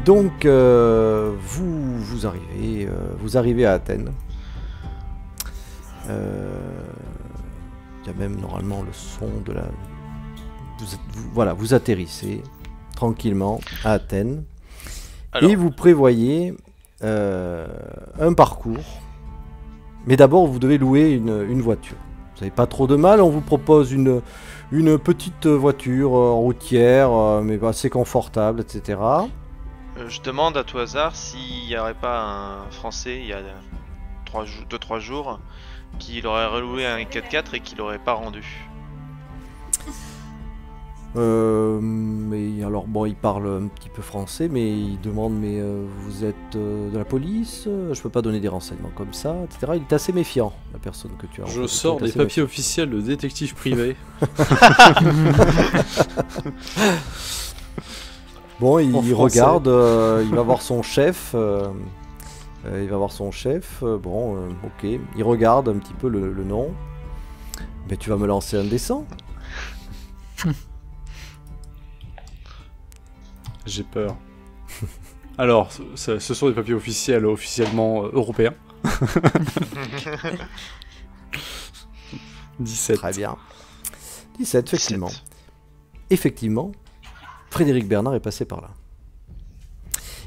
Donc, vous arrivez à Athènes. Il y a même normalement le son de la... Voilà, vous atterrissez tranquillement à Athènes. Alors... Et vous prévoyez un parcours. Mais d'abord, vous devez louer une voiture. Vous n'avez pas trop de mal, on vous propose une petite voiture routière, mais assez confortable, etc. Je demande à tout hasard s'il n'y aurait pas un Français, il y a 2-3 jours, qui aurait reloué un 4x4 et qui l'aurait pas rendu. Mais alors bon, il parle un petit peu français, mais il demande mais vous êtes de la police, je peux pas donner des renseignements comme ça, etc. Il est assez méfiant, la personne que tu as. Je sors des papiers officiels de détective privé. Bon, il regarde, il va voir son chef. Bon, ok. Il regarde un petit peu le nom. Mais tu vas me lancer un dessin. J'ai peur. Alors, ce sont des papiers officiels, officiellement européens. 17. Très bien. 17, effectivement. 17. Effectivement, Frédéric Bernard est passé par là.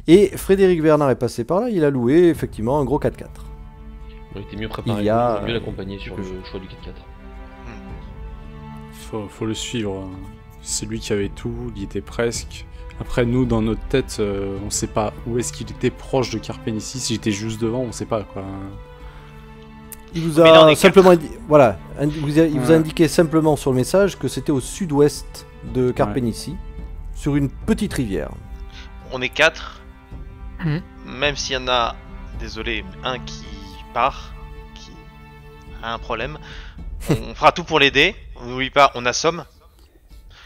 Et Frédéric Bernard est passé par là, il a loué effectivement un gros 4x4. Il était mieux préparé, mieux l'accompagner sur le choix du 4x4. Faut le suivre. C'est lui qui avait tout, il y était presque. Après, nous, dans notre tête, on sait pas où est-ce qu'il était proche de Carpenici. S'il était juste devant, on sait pas quoi. Il vous a simplement voilà, il vous a indiqué simplement sur le message que c'était au sud-ouest de Carpenici, sur une petite rivière. On est 4, même s'il y en a, désolé, un qui part, qui a un problème, on fera tout pour l'aider. On n'oublie pas, on assomme.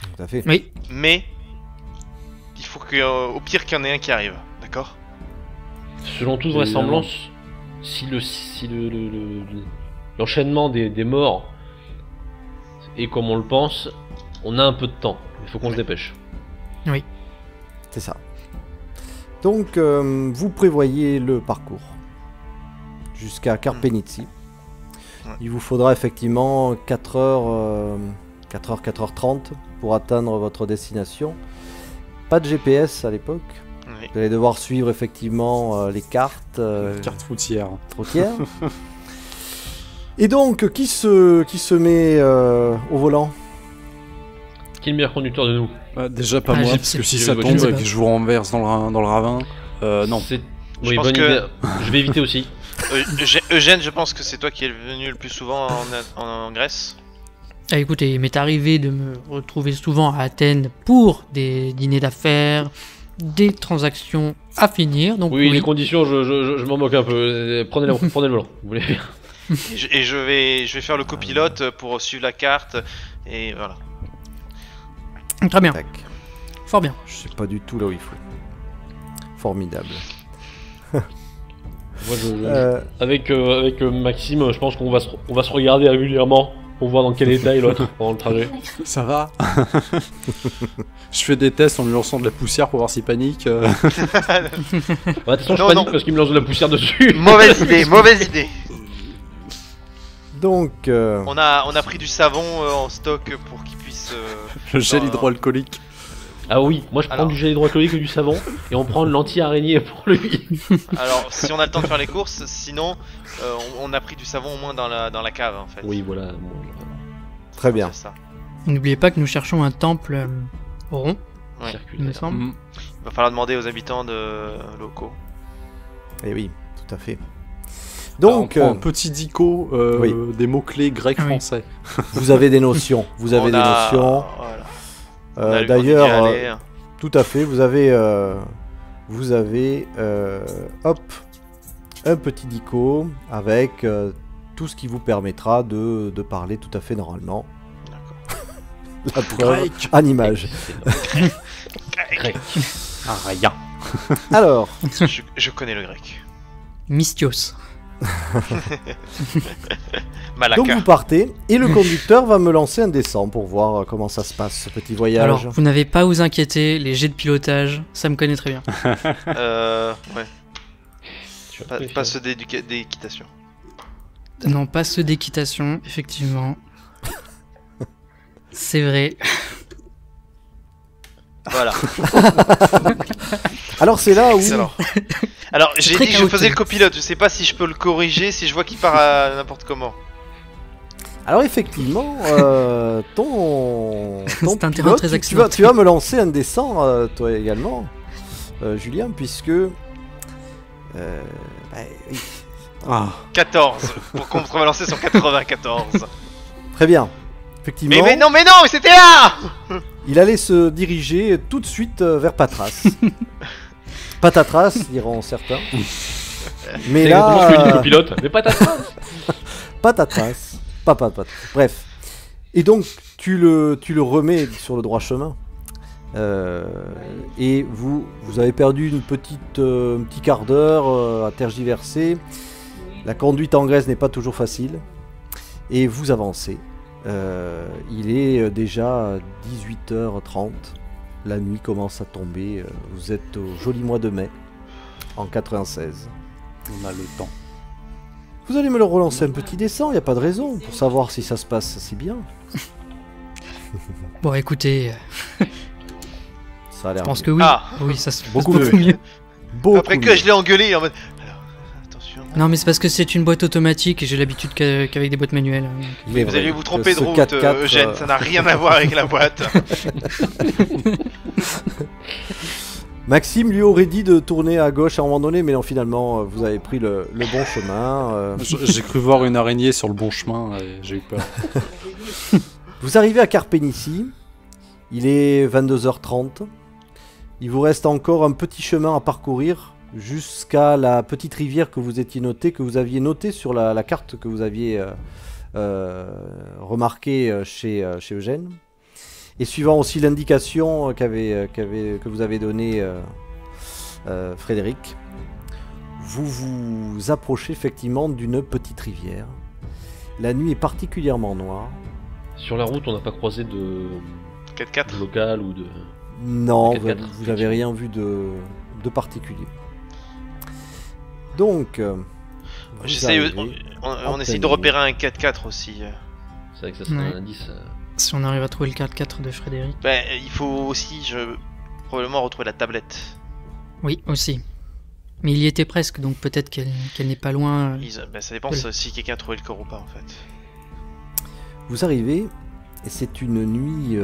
Tout à fait. Oui. Mais il faut qu'au pire qu'il y en ait un qui arrive, d'accord? Selon toute vraisemblance, si l'enchaînement des morts est comme on le pense, on a un peu de temps. Il faut qu'on se dépêche. Oui. C'est ça. Donc, vous prévoyez le parcours jusqu'à Carpenici. Il vous faudra effectivement 4h30 pour atteindre votre destination. Pas de GPS à l'époque. Oui. Vous allez devoir suivre effectivement les cartes. Carte routière. Et donc, qui se met au volant? Qui est le meilleur conducteur de nous? Déjà pas moi, parce que si ça tombe et que je vous renverse dans le ravin, non. Oui, bonne idée. Je vais éviter aussi. Eugène, je pense que c'est toi qui es venu le plus souvent en Grèce. Ah, écoutez, il m'est arrivé de me retrouver souvent à Athènes pour des dîners d'affaires, des transactions à finir. Donc oui, les conditions, je m'en moque un peu. Prenez le volant, vous voulez bien. Et je vais faire le copilote pour suivre la carte, et voilà. Très bien. Tac. Fort bien. Je sais pas du tout là où il faut. Formidable. Moi, avec Maxime, je pense qu'on va se regarder régulièrement pour voir dans quel état est l'autre pendant le trajet. Ça va. Je fais des tests en lui lançant de la poussière pour voir s'il panique. Bah, de toute façon, je panique parce qu'il me lance de la poussière dessus. Mauvaise idée. Donc, on a pris du savon en stock pour qu'il puisse... le gel hydroalcoolique. Ah oui, moi je prends du gel hydroalcoolique et du savon, et on prend l'anti-araignée pour lui. Alors, si on a le temps de faire les courses, sinon, on a pris du savon au moins dans la cave, en fait. Oui, voilà. Très bien. Ça. N'oubliez pas que nous cherchons un temple rond, Ouais. il me semble. Il va falloir demander aux habitants locaux. Eh oui, tout à fait. Donc, un petit dico, des mots-clés grecs-français. Vous avez des notions. Voilà. D'ailleurs, tout à fait, vous avez hop, un petit dico avec tout ce qui vous permettra de parler tout à fait normalement. La preuve en image. Grec. Ah, rien. Alors, je connais le grec. Mystios. Malaka. Donc vous partez, et le conducteur va me lancer un dessin pour voir comment ça se passe, ce petit voyage. Alors, vous n'avez pas à vous inquiéter, les jets de pilotage, ça me connaît très bien. Ouais. Pas ceux d'équitation. Non, pas ceux d'équitation, effectivement. C'est vrai. Voilà. Alors c'est là où... Excellent. Alors, j'ai très dit que je chaotique. faisais le copilote, je sais pas si je peux le corriger si je vois qu'il part à n'importe comment. Alors effectivement, ton C'est un terrain pilote, très tu vas accidenté. me lancer un dessin, toi également, Julien, puisque... bah, oui. Ah, 14, pour contrebalancer sur 94. Très bien. Effectivement, Mais non, c'était là. il allait se diriger tout de suite vers Patras. Patatras, diront certains. Mais C'est exactement ce que dit le là, copilote. Mais pas ta trace. Patatras, patatras. Bref. Et donc, tu le remets sur le droit chemin. Et vous avez perdu un petit quart d'heure à tergiverser. La conduite en Grèce n'est pas toujours facile. Et vous avancez. Il est déjà 18h30. La nuit commence à tomber. Vous êtes au joli mois de mai, en 96. on a le temps. Vous allez me le relancer un petit dessin, il n'y a pas de raison, pour savoir si ça se passe si bien. Bon, écoutez, Ça a je l'air pense bien. que oui. Ah. Oui, ça se passe Beaucoup beaucoup mieux. Beaucoup Après que mieux. je l'ai engueulé en mode. Alors, attention. Non, mais c'est parce que c'est une boîte automatique et j'ai l'habitude qu'avec des boîtes manuelles. Il est Vous vrai allez vous que tromper de ce route, 4x4, Eugène, ça n'a rien à voir avec la boîte. Maxime lui aurait dit de tourner à gauche à un moment donné, mais non, finalement, vous avez pris le bon chemin. J'ai cru voir une araignée sur le bon chemin et j'ai eu peur. Vous arrivez à Carpenici, il est 22h30. Il vous reste encore un petit chemin à parcourir jusqu'à la petite rivière que vous aviez notée sur la carte que vous aviez remarquée chez Eugène. Et suivant aussi l'indication que vous avez donnée Frédéric, vous vous approchez effectivement d'une petite rivière. La nuit est particulièrement noire. Sur la route, on n'a pas croisé de 4x4. local ou de. Non, Le 4x4, vous n'avez rien vu de particulier. Donc, vous J'essaye, arrivez on en essaye de pleine repérer un 4x4 aussi. C'est vrai que ça serait Ouais. un indice. Si on arrive à trouver le 4x4 de Frédéric. Ben, il faut aussi, probablement retrouver la tablette. Oui, aussi. Mais il y était presque, donc peut-être qu'elle n'est pas loin. Ben, ça dépend Oui. si quelqu'un a trouvé le corps ou pas en fait. Vous arrivez, et c'est une nuit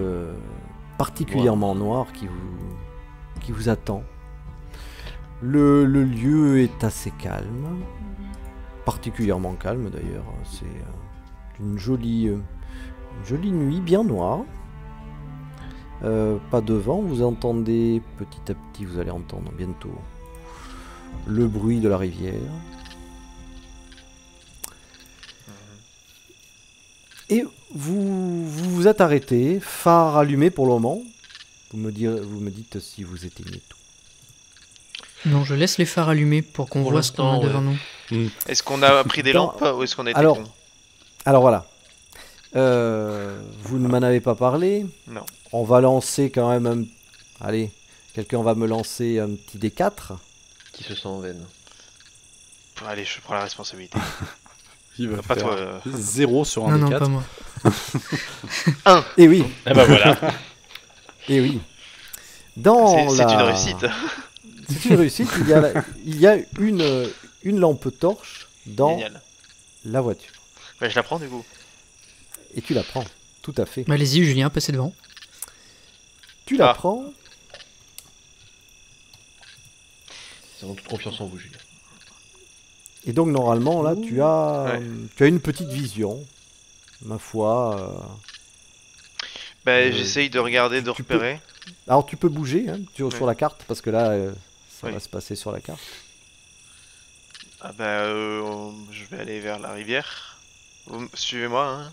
particulièrement noire qui vous attend. Le lieu est assez calme, particulièrement calme d'ailleurs. C'est une jolie nuit bien noire. Pas de vent, vous entendez petit à petit, vous allez entendre bientôt le bruit de la rivière. Et vous êtes arrêté, phare allumé pour le moment. Vous me dites si vous éteignez tout. Non, je laisse les phares allumés pour qu'on Pour voit ce qu'on a l'instant, devant nous. Est-ce qu'on a pris des Non. lampes ou est-ce qu'on a été Alors, cons? Alors voilà. Vous ne m'en avez pas parlé. Non. On va lancer quand même un... Allez, quelqu'un va me lancer un petit D4. Qui se sent en veine. Allez, je prends la responsabilité. Il va Pas faire toi. 0 sur un Non, des non, 4. pas moi. Et oui, Eh ben voilà. et oui. Dans C'est la... une réussite. C'est une réussite. Il y a une lampe torche dans Génial. la voiture. Ben, je la prends du coup. Et tu la prends, tout à fait. Bah, allez-y, Julien, passez devant. Tu la Ah. prends. Nous avons toute confiance en vous, Julien. Et donc normalement là tu as une petite vision, ma foi. Ben, j'essaye de regarder, de tu peux- repérer. Alors tu peux bouger sur Ouais. la carte parce que là ça Oui. va se passer sur la carte. Ah ben, je vais aller vers la rivière. Suivez-moi, hein.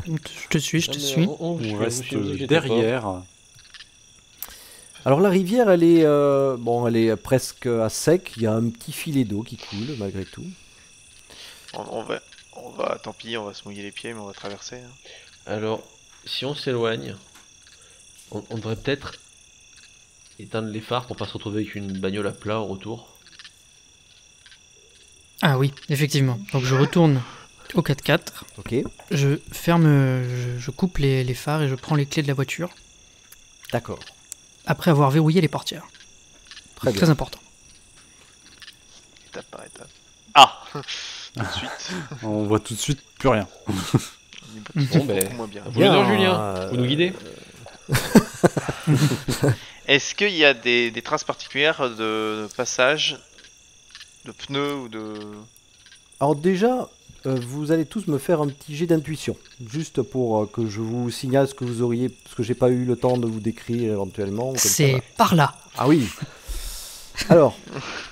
Je te suis, je te Non, mais suis. on On reste vous inquiétez derrière. Alors la rivière elle est presque à sec. Il y a un petit filet d'eau qui coule malgré tout. On va, tant pis, on va se mouiller les pieds, mais on va traverser. Hein. Alors, si on s'éloigne, on devrait peut-être éteindre les phares pour pas se retrouver avec une bagnole à plat au retour. Ah oui, effectivement. Donc je retourne au 4x4. Ok, Je ferme, je coupe les phares et je prends les clés de la voiture. d'accord. Après avoir verrouillé les portières. Très bien. Très important. Étape par étape. Ah tout de suite. On voit tout de suite plus rien. Bon, ben, Beaucoup moins bien. vous le dire, Julien, euh, vous nous guidez. Est-ce qu'il y a des traces particulières de passage, de pneus ou de... Alors déjà, vous allez tous me faire un petit jet d'intuition, juste pour que je vous signale ce que vous auriez, parce que j'ai pas eu le temps de vous décrire éventuellement. Comme ça, C'est va. par là. Ah oui. Alors,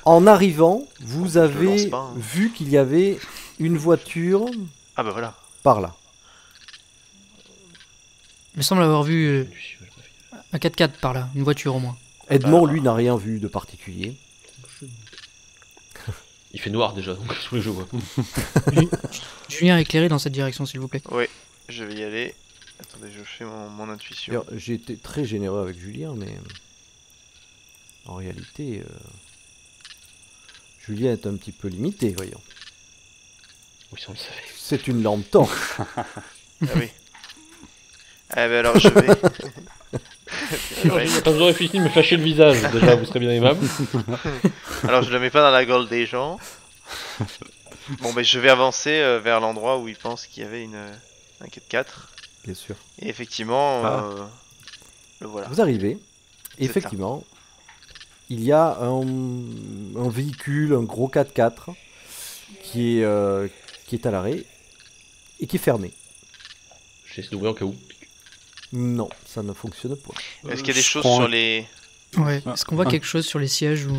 en arrivant, vous Je le avez lance pas, hein. vu qu'il y avait une voiture Ah bah voilà. par là. Il me semble avoir vu un 4x4 par là, une voiture au moins. Edmond, lui, n'a rien vu de particulier. Il fait noir déjà, donc tous les jeux quoi. Julien, éclairé dans cette direction, s'il vous plaît. Ouais, je vais y aller. Attendez, je fais mon intuition. D'ailleurs, j'ai été très généreux avec Julien, mais en réalité, Julien est un petit peu limité, voyons. Oui, ça on le savait. C'est une lampe torche. Ah oui. Ah bah alors je vais... Ouais. Quand vous aurez fini de me flasher le visage, déjà vous serez bien aimable. Alors je le mets pas dans la gueule des gens. Bon bah je vais avancer vers l'endroit où ils pensent qu'il y avait un 4x4. Bien sûr. Et effectivement, Ah. le voilà. Vous arrivez, C'est effectivement, il y a un véhicule, un gros 4x4, qui est à l'arrêt et qui est fermé. J'essaie d'ouvrir au cas où. Non, ça ne fonctionne pas. Est-ce qu'il y a des je choses prends sur un- les... Ouais. Ah. Est-ce qu'on voit Ah. quelque chose sur les sièges ou...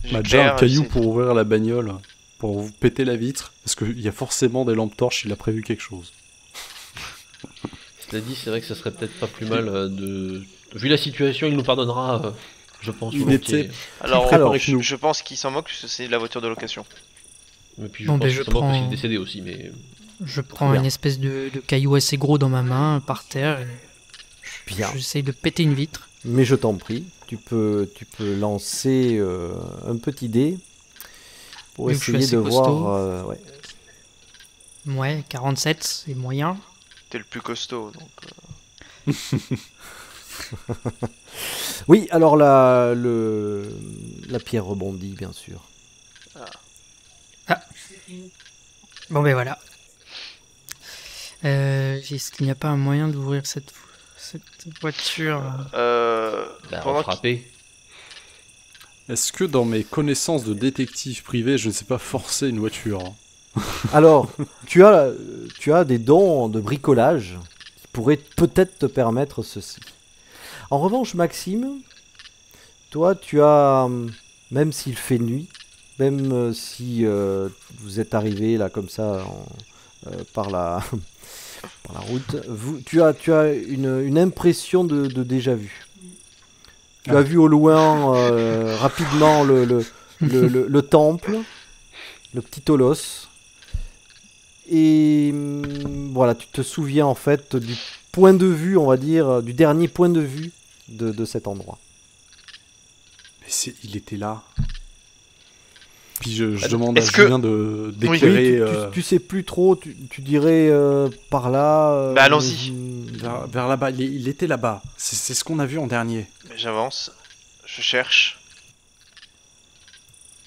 Bah, déjà un caillou j'essaie- pour ouvrir la bagnole, pour vous péter la vitre, parce qu'il y a forcément des lampes torches, il a prévu quelque chose. Cela dit, c'est vrai que ça serait peut-être pas plus mal de... Vu la situation, il nous pardonnera, je pense. Il volontiers. était- Alors, Alors, je pense qu'il s'en moque parce que c'est la voiture de location. Et puis je Bon, pense ben, que je ça manque parce prends- qu'il est décédé aussi, mais... Je prends bien. une espèce de caillou assez gros dans ma main, par terre, et Bien. j'essaye de péter une vitre. Mais je t'en prie, tu peux lancer un petit dé pour Vu que je suis essayer assez de costaud. voir. Ouais. Ouais, 47, c'est moyen. T'es le plus costaud, donc... Oui, alors la pierre rebondit, bien sûr. Bon ben voilà. Est-ce qu'il n'y a pas un moyen d'ouvrir cette voiture? Bah, Pendant frapper. Est-ce que dans mes connaissances de détective privé, je ne sais pas forcer une voiture hein. Alors, tu as des dons de bricolage qui pourraient peut-être te permettre ceci. En revanche, Maxime, toi, tu as, même s'il fait nuit, même si vous êtes arrivé là comme ça par la route, tu as une impression de déjà vu. Tu as vu au loin rapidement le temple, le petit Tolos. Et voilà, tu te souviens en fait du point de vue, on va dire, du dernier point de vue de cet endroit. Mais il était là. Puis je demande à est-ce que- Julien d'éclairer Oui, tu sais plus trop, tu dirais par là. Bah, allons-y. vers là-bas. Il était là-bas. C'est ce qu'on a vu en dernier. J'avance, je cherche.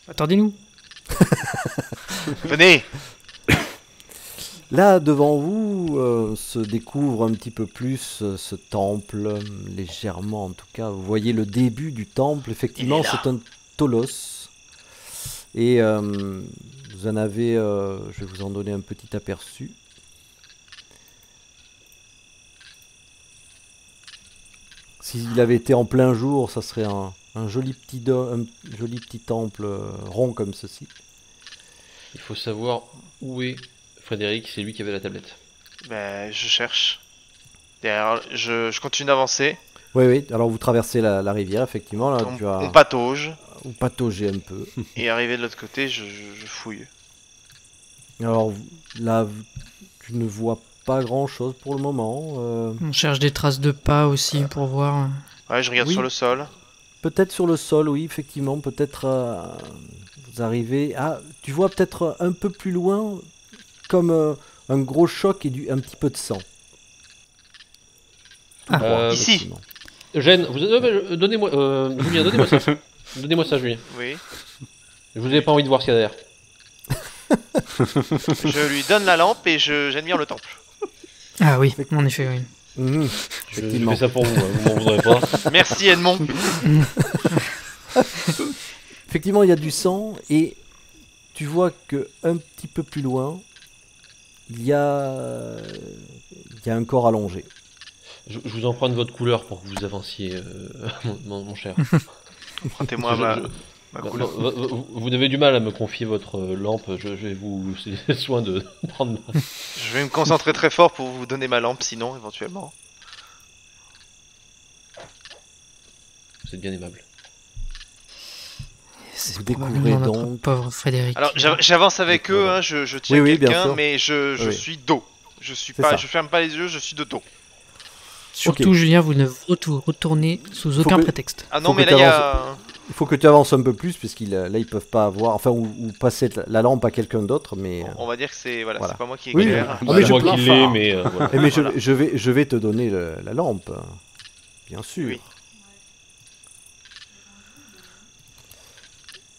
Attendez-nous. Venez. Là, devant vous, se découvre un petit peu plus ce temple, légèrement en tout cas. Vous voyez le début du temple, effectivement, Il est là. c'est un Tolos. Et vous en avez, je vais vous en donner un petit aperçu. S'il avait été en plein jour, ça serait un joli petit temple rond comme ceci. Il faut savoir où est Frédéric, c'est lui qui avait la tablette. Bah, je cherche. Derrière, je continue d'avancer. Oui, oui, alors vous traversez la rivière, effectivement. Là, tu as... On patauge. Vous pataugez un peu. Et arrivé de l'autre côté, je fouille. Alors là, tu ne vois pas grand-chose pour le moment. On cherche des traces de pas aussi pour voir. Ouais, je regarde Oui. sur le sol. Peut-être sur le sol, oui, effectivement. Peut-être vous arrivez... Ah, tu vois peut-être un peu plus loin, comme un gros choc et un petit peu de sang. Tout droit, Ici. effectivement. Eugène, donnez-moi, Julien, donnez-moi ça. Donnez-moi ça, Julien. Oui. Je vous ai pas envie de voir ce qu'il y a derrière. Je lui donne la lampe et j'admire le temple. Ah oui, en effet, oui. Mhm, Je effectivement. fais ça pour vous, vous m'en voudrez pas. Merci Edmond. Effectivement, il y a du sang et tu vois que un petit peu plus loin, il y a un corps allongé. Je vous emprunte votre couleur pour que vous avanciez, mon cher. Prêtez-moi ma couleur. Vous avez du mal à me confier votre lampe, je vais vous laisser soin de prendre. Je vais me concentrer très fort pour vous donner ma lampe, sinon, éventuellement. Vous êtes bien aimable. C'est Vous découvrez probablement notre donc- pauvre Frédéric. Alors, j'avance avec eux, hein, je tiens Oui, bien quelqu'un, sûr. mais je Oui. suis dos. Je suis C'est pas, ça. je ferme pas les yeux, je suis de dos. Surtout, ok. Julien, vous ne retournez sous aucun que- prétexte. Ah non, Faut mais que là, il y a... Il faut que tu avances un peu plus, puisqu'ils là, ils peuvent pas avoir... Enfin, ou passer la lampe à quelqu'un d'autre, mais... On va dire que c'est voilà, Voilà. c'est pas moi qui Oui, éclaire. Ah, C'est mais je moi plains qui pas. l'ai, mais voilà. mais Voilà. je vais te donner la lampe, bien sûr. Oui.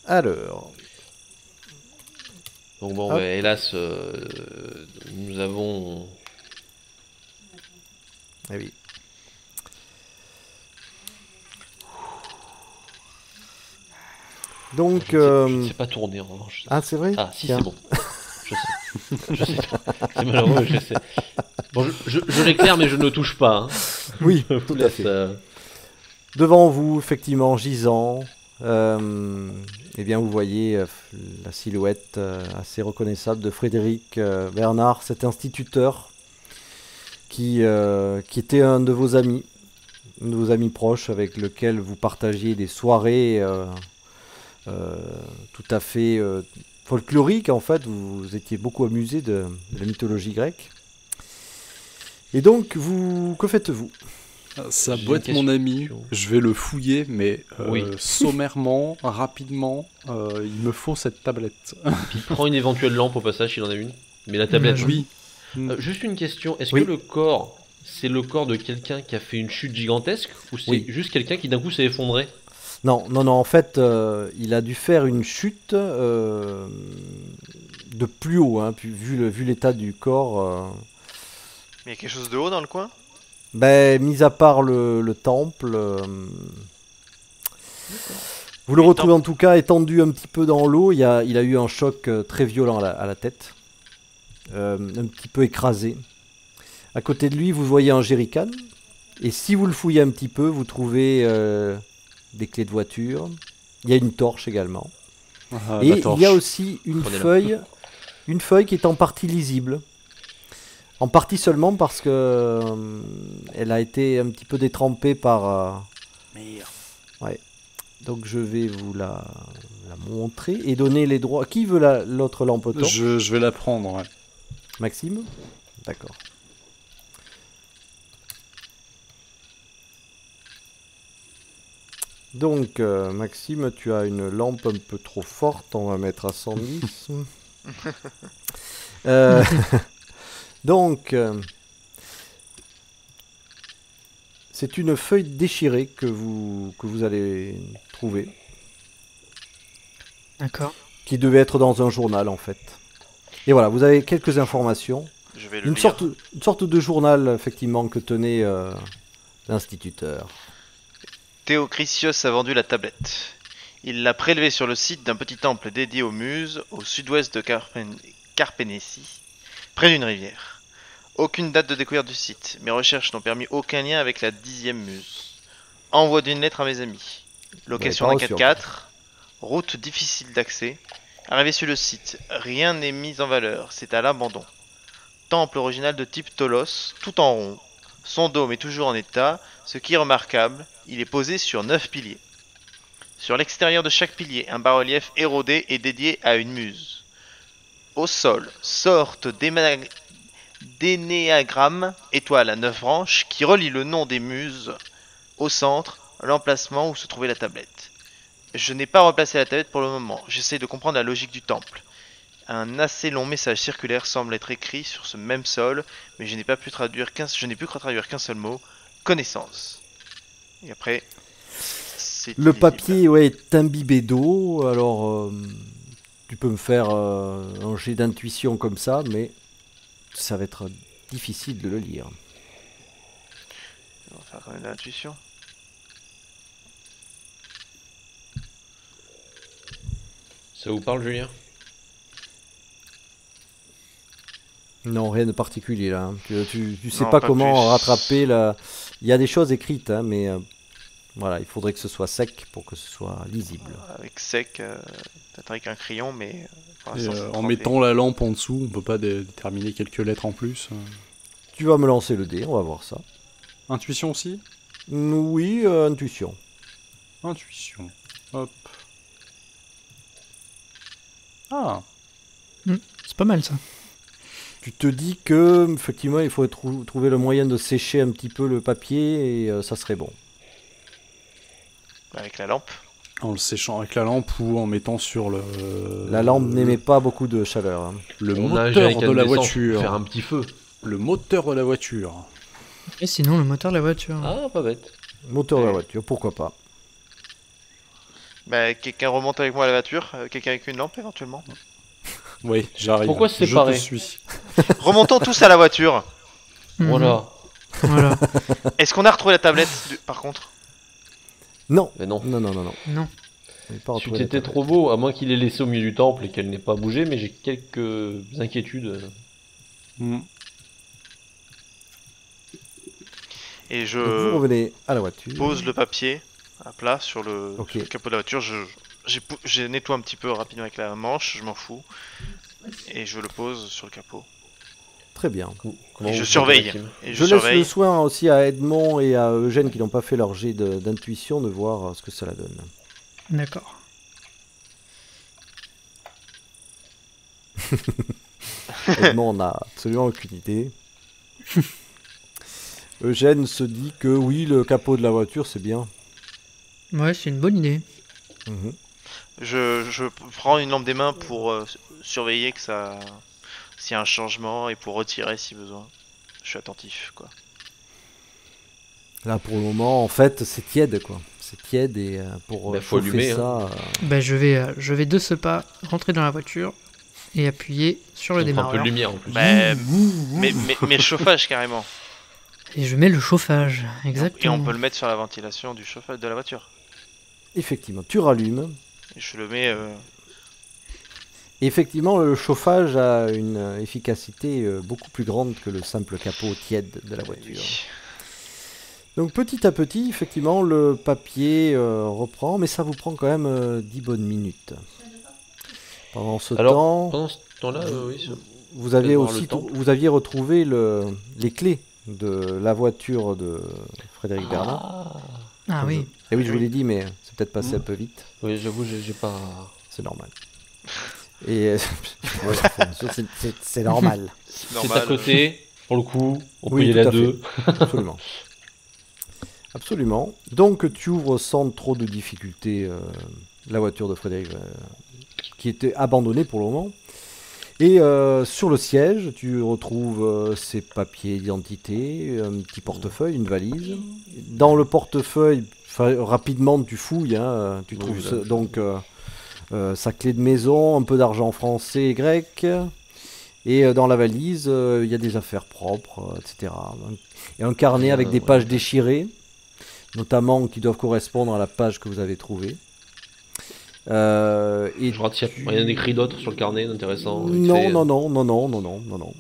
Alors... Donc bon, Hop. hélas, nous avons... Eh oui. Donc... Je ne sais pas tourner en revanche. Ah, c'est vrai? Ah, si, Tiens. c'est bon. Je sais. Je sais. C'est malheureux, je sais. Bon, je l'éclaire, mais je ne touche pas. Hein. Oui, Je vous tout à laisse, fait. Devant vous, effectivement, gisant, eh bien, vous voyez la silhouette assez reconnaissable de Frédéric Bernard, cet instituteur qui était un de vos amis proches avec lequel vous partagiez des soirées tout à fait folkloriques. En fait, vous étiez beaucoup amusé de la mythologie grecque. Et donc, que faites-vous? Ça J'ai doit une être mon ami, question. je vais le fouiller, mais Oui. sommairement, rapidement, il me faut cette tablette. Puis prends une éventuelle lampe au passage, s'il en a une. Mais la tablette. Oui. Juste une question, est-ce Oui. que le corps, c'est le corps de quelqu'un qui a fait une chute gigantesque ou c'est Oui. juste quelqu'un qui d'un coup s'est effondré? Non, en fait, il a dû faire une chute de plus haut, hein, vu l'état du corps. Mais il y a quelque chose de haut dans le coin? Mis à part le temple, vous le Mais retrouvez en tout cas étendu un petit peu dans l'eau. Il a eu un choc très violent à la tête, un petit peu écrasé. À côté de lui, vous voyez un jerrycan. Et si vous le fouillez un petit peu, vous trouvez des clés de voiture. Il y a une torche également. Ah, Et la torche. il y a aussi une Prenez-la. feuille qui est en partie lisible. En partie seulement parce que elle a été un petit peu détrempée par... Ouais. Donc je vais vous la montrer et donner les droits. Qui veut l'autre lampe torche? Je vais la prendre, ouais. Maxime? D'accord. Donc, Maxime, tu as une lampe un peu trop forte, on va mettre à 110. Euh, donc, c'est une feuille déchirée que vous allez trouver, D'accord. qui devait être dans un journal en fait. Et voilà, vous avez quelques informations. Je vais le Une lire. sorte de journal, effectivement, que tenait l'instituteur. Théocrisios a vendu la tablette. Il l'a prélevée sur le site d'un petit temple dédié aux muses au sud-ouest de Carpénésie, près d'une rivière. Aucune date de découverte du site. Mes recherches n'ont permis aucun lien avec la 10e muse. Envoi d'une lettre à mes amis. Location d'un pas reçu 4x4. Route difficile d'accès. Arrivé sur le site. Rien n'est mis en valeur. C'est à l'abandon. Temple original de type Tolos, tout en rond. Son dôme est toujours en état, ce qui est remarquable, il est posé sur 9 piliers. Sur l'extérieur de chaque pilier, un bas-relief érodé est dédié à une muse. au sol sorte d'énéagramme étoile à 9 branches qui relie le nom des muses au centre, l'emplacement où se trouvait la tablette. Je n'ai pas replacé la tablette pour le moment. J'essaie de comprendre la logique du temple. Un assez long message circulaire semble être écrit sur ce même sol, mais je n'ai pu traduire qu'un seul mot, connaissance. Et après, c'est Le illisible. papier ouais, est imbibé d'eau, alors tu peux me faire un jet d'intuition comme ça, mais ça va être difficile de le lire. On va faire quand même de l'intuition. Ça vous parle, Julien? Non, rien de particulier là. Hein. Tu sais Non, pas pas comment plus. rattraper la... Il y a des choses écrites, hein, mais voilà, il faudrait que ce soit sec pour que ce soit lisible. Avec sec, peut-être avec un crayon, mais pour Et, l'instant, c'est en trempé. mettant la lampe en dessous, on peut pas déterminer quelques lettres en plus. Tu vas me lancer le dé, on va voir ça. Intuition aussi? Oui, intuition. Intuition. Hop. Ah, C'est pas mal ça. Tu te dis que effectivement il faut trouver le moyen de sécher un petit peu le papier et ça serait bon. Avec la lampe. en le séchant avec la lampe ou en mettant sur le... La lampe n'émet pas beaucoup de chaleur. Hein. Le On nage avec moteur de un la dessin, voiture. faire un petit feu. Le moteur de la voiture. Et sinon, le moteur de la voiture. Ah, pas bête. Moteur de la voiture, pourquoi pas. Bah, quelqu'un remonte avec moi à la voiture, quelqu'un avec une lampe éventuellement. Oui, j'arrive. Pourquoi se Je séparer te suis. Remontons tous à la voiture. Mhm. Voilà. Voilà. Est-ce qu'on a retrouvé la tablette par contre? Non, Mais non. non, non, non, non. Non. On n'est pas Si retrouvé la c'était tablette. trop beau, à moins qu'il ait laissé au milieu du temple et qu'elle n'ait pas bougé, mais j'ai quelques inquiétudes. Hmm. Et Donc, je vous revenez à la voiture. pose le papier à plat sur le, Ok. sur le capot de la voiture. Je nettoie un petit peu rapidement avec la manche, je m'en fous. Et je le pose sur le capot. Très bien. Comment Et je vous surveille. faites, Maxime Et Je laisse surveille. le soin aussi à Edmond et à Eugène qui n'ont pas fait leur jet d'intuition de voir ce que ça la donne. D'accord. Edmond n'a absolument aucune idée. Eugène se dit que oui, le capot de la voiture c'est bien. Ouais, c'est une bonne idée. Mhm. Je prends une lampe des mains pour surveiller que ça, s'il y a un changement et pour retirer si besoin. Je suis attentif, quoi. Là pour le moment, en fait, c'est tiède quoi. C'est tiède et pour Bah, faut chauffer allumer, ça. Ben, je vais de ce pas rentrer dans la voiture et appuyer sur le Ça prend un peu démarreur. de lumière en plus. Bah, mais le chauffage carrément. Et je mets le chauffage, Et exactement. on peut le mettre sur la ventilation du chauffage de la voiture. Effectivement, tu rallumes. Et je le mets. Effectivement, le chauffage a une efficacité beaucoup plus grande que le simple capot tiède de la voiture. oui. Donc petit à petit, effectivement, le papier reprend, mais ça vous prend quand même 10 bonnes minutes. Pendant ce Alors, temps, pendant ce temps-là, oui. vous aviez voir le aussi temps. vous aviez retrouvé les clés de la voiture de Frédéric Bernard. Ah oui. Et oui, je vous l'ai dit, mais c'est peut-être passé un peu vite. Oui, j'avoue, j'ai pas. C'est normal. Et c'est normal. C'est Normal. à côté, pour le coup, on Oui, peut y tout aller à à fait. deux. Absolument. Absolument. Donc tu ouvres sans trop de difficulté la voiture de Frédéric qui était abandonnée pour le moment. Et sur le siège, tu retrouves ses papiers d'identité, un petit portefeuille, une valise. Dans le portefeuille, rapidement tu fouilles, hein, tu Oui, trouves là, donc sa clé de maison, un peu d'argent français et grec. Et dans la valise, il y a des affaires propres, etc. Et un carnet avec des pages déchirées, notamment qui doivent correspondre à la page que vous avez trouvée. Et Je rate s'il y a rien d'écrit d'autre sur le carnet d'intéressant. vite fait. non.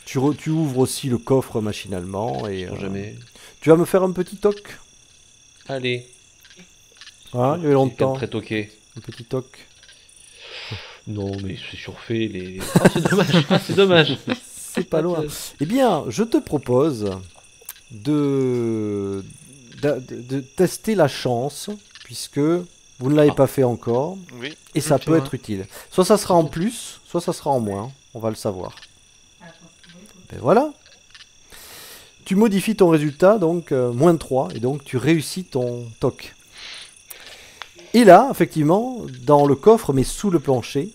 Tu ouvres aussi le coffre machinalement et Sait-on jamais. tu vas me faire un petit toc. Allez. Hein, il y avait Quelqu'un de longtemps. très toqué. Un petit toc. Non, mais c'est surfait. Les... Ah, c'est dommage. Ah, c'est dommage. C'est pas loin. Eh bien, je te propose de tester la chance, puisque Vous ne l'avez pas fait encore. Oui. Et ça Ok, peut ouais. être utile. Soit ça sera en plus, soit ça sera en moins. On va le savoir. Ben voilà. Tu modifies ton résultat, donc moins 3, et donc tu réussis ton toc. Et là, effectivement, dans le coffre, mais sous le plancher,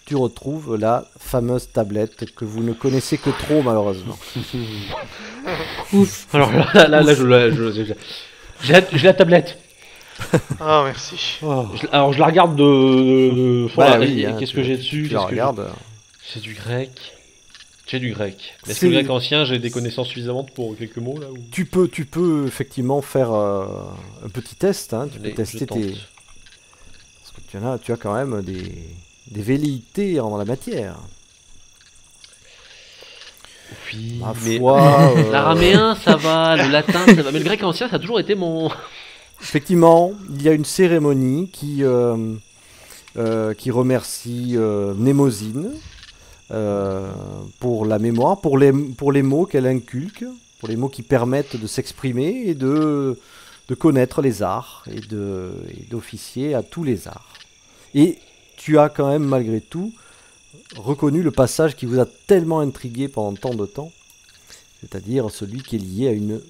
tu retrouves la fameuse tablette que vous ne connaissez que trop, malheureusement. Ouf. Alors là, j'ai la tablette. Ah, merci. Alors je la regarde de... Bah Voilà, oui, et hein, qu'est-ce tu- que j'ai tu- dessus? Tu la Qu'est-ce que j'ai- regardes. C'est du grec. J'ai du grec. Est-ce que C'est- le grec ancien, j'ai des connaissances suffisantes pour quelques mots là ou... Tu peux effectivement faire un petit test. Hein. Tu peux Allez, tester je tente. tes... Parce que tu as quand même des velléités dans la matière. Oui, Ma mais foi, l'araméen ça va, le latin ça va, mais le grec ancien ça a toujours été mon... effectivement, il y a une cérémonie qui remercie Mnémosyne pour la mémoire, pour les mots qu'elle inculque, pour les mots qui permettent de s'exprimer et de connaître les arts et d'officier à tous les arts. Et tu as quand même, malgré tout, reconnu le passage qui vous a tellement intrigué pendant tant de temps, c'est-à-dire celui qui est lié à une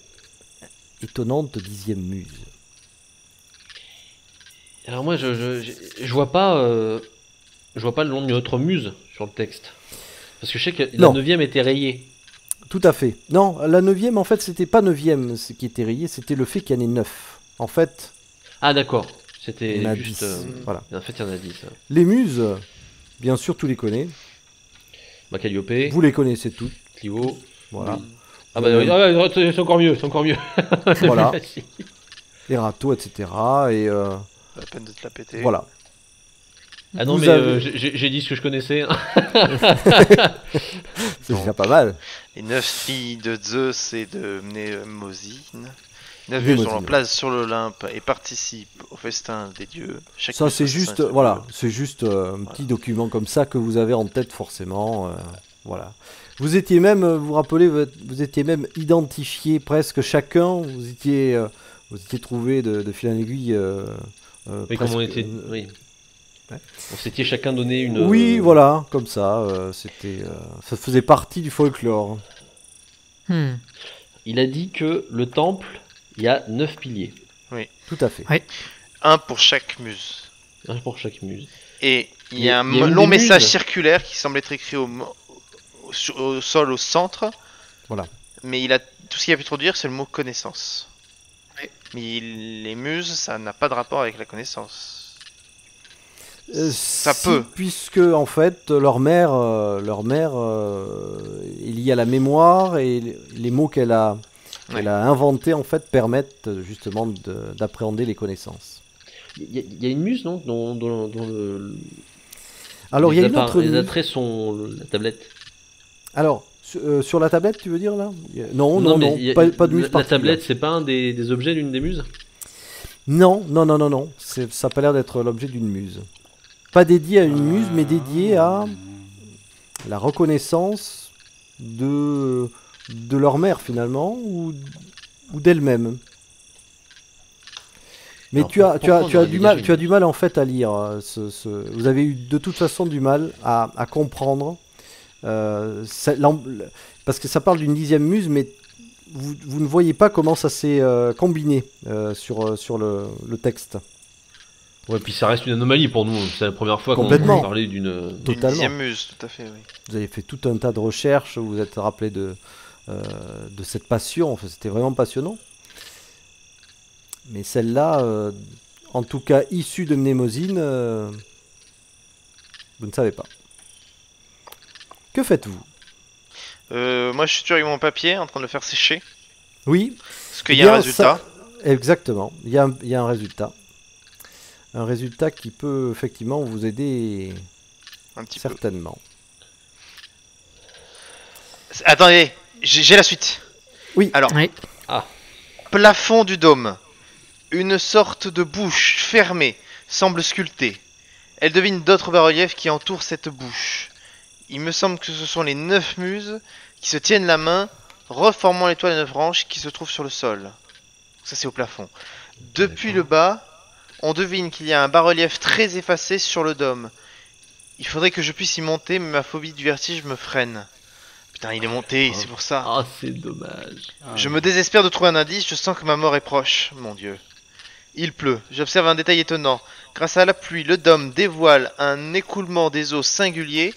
étonnante 10e muse. Alors moi je vois pas le nom d'une autre muse sur le texte. Parce que je sais que la Non. 9ème était rayée. Tout à fait. Non, la 9e, en fait, c'était pas 9e ce qui était rayé, c'était le fait qu'il y en ait 9. En fait, Ah d'accord, il c'était y en a juste... 10. Voilà. En fait il y en a 10. Les muses, bien sûr, tu les connais. Bah Calliope, Vous les connaissez toutes. Clio... Voilà. Ah bah oui, ah ouais, c'est encore mieux, c'est encore mieux. Voilà. Merci. Les râteaux, etc. Et Pas la peine de te la péter. voilà. Ah non Vous mais avez- j'ai dit ce que je connaissais. C'est déjà pas mal. Les 9 filles de Zeus et de Mnémosyne. 9 Mnémosyne, muses ont leur ouais. place sur l'Olympe et participent au festin des dieux. Chaque Ça, muse c'est possède juste, un voilà, symbole. c'est juste un petit document comme ça que vous avez en tête forcément. Voilà. Vous étiez même, vous vous rappelez, vous étiez même identifié presque chacun. Vous étiez trouvé de fil en aiguille. Oui, comme on était... Oui. Ouais. On s'était chacun donné une... Oui, voilà, comme ça. C'était, ça faisait partie du folklore. Hmm. Il a dit que le temple, il y a 9 piliers. Tout à fait. Un pour chaque muse. Un pour chaque muse. Et il y a un Il y a une long des message muses. circulaire qui semble être écrit au sol au centre. Voilà. Mais tout ce qu'il a pu trop dire, c'est le mot connaissance. Mais les muses, ça n'a pas de rapport avec la connaissance. Ça Si, peut. puisque en fait leur mère est liée à la mémoire et les mots qu'elle a inventés en fait permettent justement d'appréhender les connaissances. Il y a une muse, non, dont Alors il y a une les autre les muse. attraits sont la tablette. Alors sur la tablette, tu veux dire là? Non, mais il y a- pas de muse la particulière. tablette, c'est pas un des objets d'une des muses? Non. Ça a pas l'air d'être l'objet d'une muse. Pas dédié à une muse, mais dédié à la reconnaissance de leur mère finalement ou d'elle-même. Mais Alors, tu as pourquoi on aurait du déjà mal, une tu as du mal en fait à lire. Vous avez eu de toute façon du mal à comprendre. Parce que ça parle d'une 10e muse, mais vous ne voyez pas comment ça s'est combiné sur le texte. Ouais, puis ça reste une anomalie pour nous. C'est la première fois qu'on Complètement. entend parler d'une... Une Totalement. 10e muse, tout à fait, oui. Vous avez fait tout un tas de recherches, vous vous êtes rappelé de cette passion, enfin, c'était vraiment passionnant. Mais celle-là, en tout cas issue de Mnémosyne, vous ne savez pas. Que faites-vous? Moi, je suis toujours avec mon papier en train de le faire sécher. Oui, Parce qu'il y a un bien, résultat. exactement, il y a un résultat. Un résultat qui peut effectivement vous aider Un petit peu. certainement. Attendez, j'ai la suite. Oui. Alors, Oui. plafond du dôme. Une sorte de bouche fermée semble sculptée. Elle devine d'autres bas-reliefs qui entourent cette bouche. Il me semble que ce sont les 9 muses qui se tiennent la main, reformant l'étoile des 9 branches qui se trouve sur le sol. Ça, c'est au plafond. Depuis le bas, On devine qu'il y a un bas-relief très effacé sur le dôme. Il faudrait que je puisse y monter, mais ma phobie du vertige me freine. Putain, il est monté, c'est pour ça. Ah, c'est dommage. Je me désespère de trouver un indice, je sens que ma mort est proche. Mon Dieu. Il pleut. J'observe un détail étonnant. Grâce à la pluie, le dôme dévoile un écoulement des eaux singulier.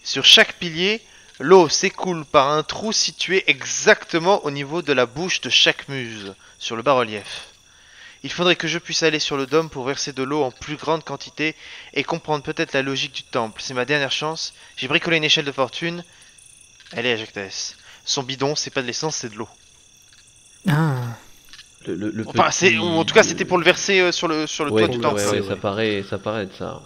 Sur chaque pilier, l'eau s'écoule par un trou situé exactement au niveau de la bouche de chaque muse, sur le bas-relief. Il faudrait que je puisse aller sur le dôme pour verser de l'eau en plus grande quantité et comprendre peut-être la logique du temple. C'est ma dernière chance. J'ai bricolé une échelle de fortune. Elle est à Jacques. Son bidon, c'est pas de l'essence, c'est de l'eau. Ah, Le Enfin, petit- ou en tout cas, c'était pour le verser sur le Ouais, toit du temple. ouais, ça paraît être ça.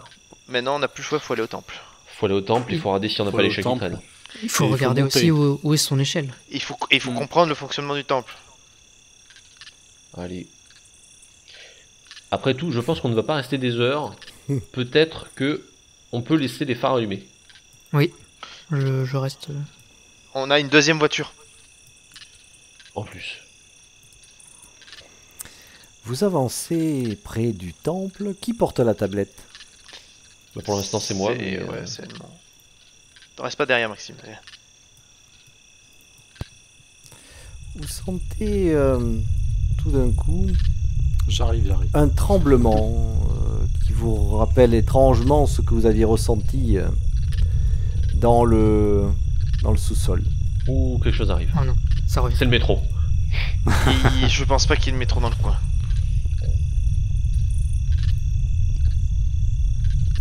Maintenant, on n'a plus le choix, faut aller au temple. Faut aller au temple, il faut regarder si on n'a Faut pas aller au l'échelle qui temple. traîne. il faut il faut regarder monter. aussi où est son échelle. Il faut comprendre le fonctionnement du temple. Allez. Après tout, je pense qu'on ne va pas rester des heures. Peut-être que on peut laisser les phares allumés. Oui, je reste. On a une deuxième voiture. En plus. Vous avancez près du temple. Qui porte la tablette? Bah, pour l'instant, c'est moi. Mais, Ouais, c'est moi. Ne reste pas derrière, Maxime. Vous sentez tout d'un coup J'arrive. un tremblement qui vous rappelle étrangement ce que vous aviez ressenti dans le sous-sol. Ouh, quelque chose arrive. Oh non, ça revient. C'est le métro. Je pense pas qu'il y ait de métro dans le coin.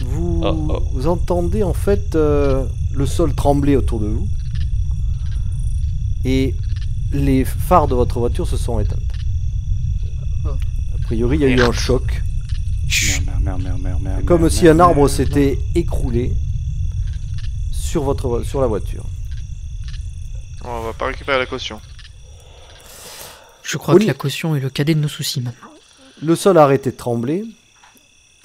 Vous entendez en fait le sol trembler autour de vous et les phares de votre voiture se sont éteintes. A priori, il y a eu un choc, Merde. comme si un arbre s'était écroulé sur la voiture. On va pas récupérer la caution. Je crois Oui. que la caution est le cadet de nos soucis maintenant. Le sol a arrêté de trembler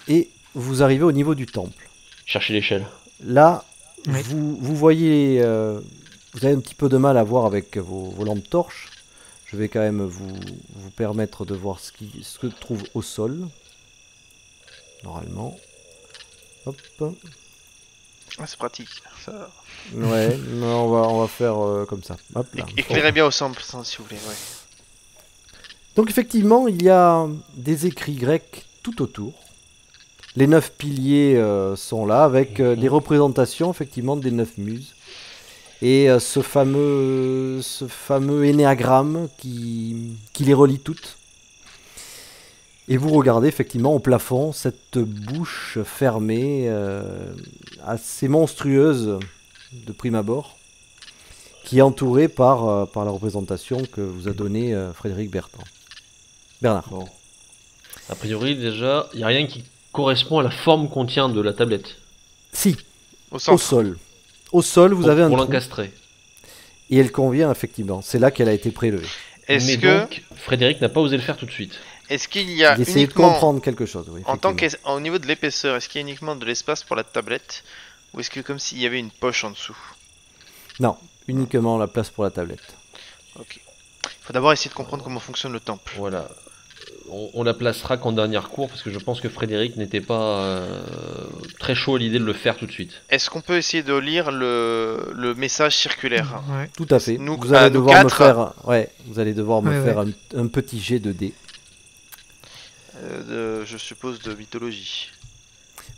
et vous arrivez au niveau du temple. Cherchez l'échelle. Là, Oui. vous voyez, vous avez un petit peu de mal à voir avec vos lampes torches. Je vais quand même vous permettre de voir ce que trouve au sol. Normalement. Hop. Ah, c'est pratique. Ça... Ouais, non, on va faire comme ça. Hop là. Éclairez bien au centre, si vous voulez. Ouais. Donc effectivement, il y a des écrits grecs tout autour. Les 9 piliers sont là, avec des représentations effectivement des 9 muses. Et ce fameux énéagramme qui les relie toutes. Et vous regardez effectivement au plafond cette bouche fermée, assez monstrueuse de prime abord, qui est entourée par la représentation que vous a donnée Frédéric Bernard. Bon. A priori, déjà, il n'y a rien qui correspond à la forme qu'on tient de la tablette. Si, Au au centre. sol. Au sol, vous avez un Pour trou. l'encastrer. Et elle convient effectivement. C'est là qu'elle a été prélevée. Est-ce Mais que donc, Frédéric n'a pas osé le faire tout de suite. est-ce qu'il y a Il essayait de uniquement comprendre quelque chose. Oui, en tant effectivement. qu'au niveau de l'épaisseur, est-ce qu'il y a uniquement de l'espace pour la tablette ou est-ce que comme s'il y avait une poche en dessous? Non, uniquement la place pour la tablette. Ok. Faut d'abord essayer de comprendre comment fonctionne le temple. Voilà. On la placera qu'en dernier recours parce que je pense que Frédéric n'était pas très chaud à l'idée de le faire tout de suite. Est-ce qu'on peut essayer de lire le message circulaire? Ouais. Tout à fait. Nous- vous allez nous devoir me quatre. faire, vous allez devoir me Ouais, faire un petit jet de dés. Je suppose de mythologie.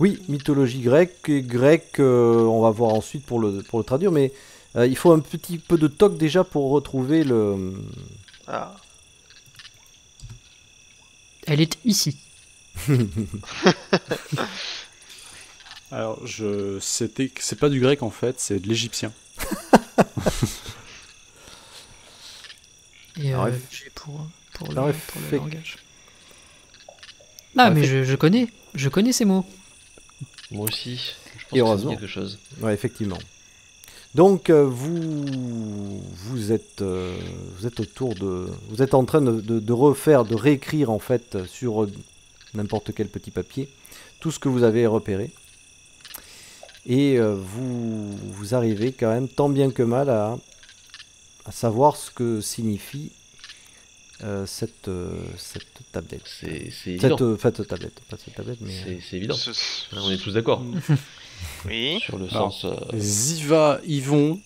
Oui, mythologie grecque. Et grecque, on va voir ensuite pour le traduire, mais il faut un petit peu de toc déjà pour retrouver le. Ah. Elle est ici. Alors, c'est pas du grec en fait, c'est de l'égyptien. Et Alors, j'ai pour le alors, langage. Ah, mais je connais ces mots. Moi aussi. Je pense Et que ça me dit heureusement. quelque chose. Ouais, effectivement. Donc vous êtes autour de, vous êtes en train de réécrire en fait sur n'importe quel petit papier tout ce que vous avez repéré. Et vous arrivez quand même tant bien que mal à savoir ce que signifie cette tablette. C'est évident. Cette tablette, pas cette tablette, mais... C'est évident. Ce- Là, on est tous d'accord Oui. sur le Alors, sens. Ziva, Yvon,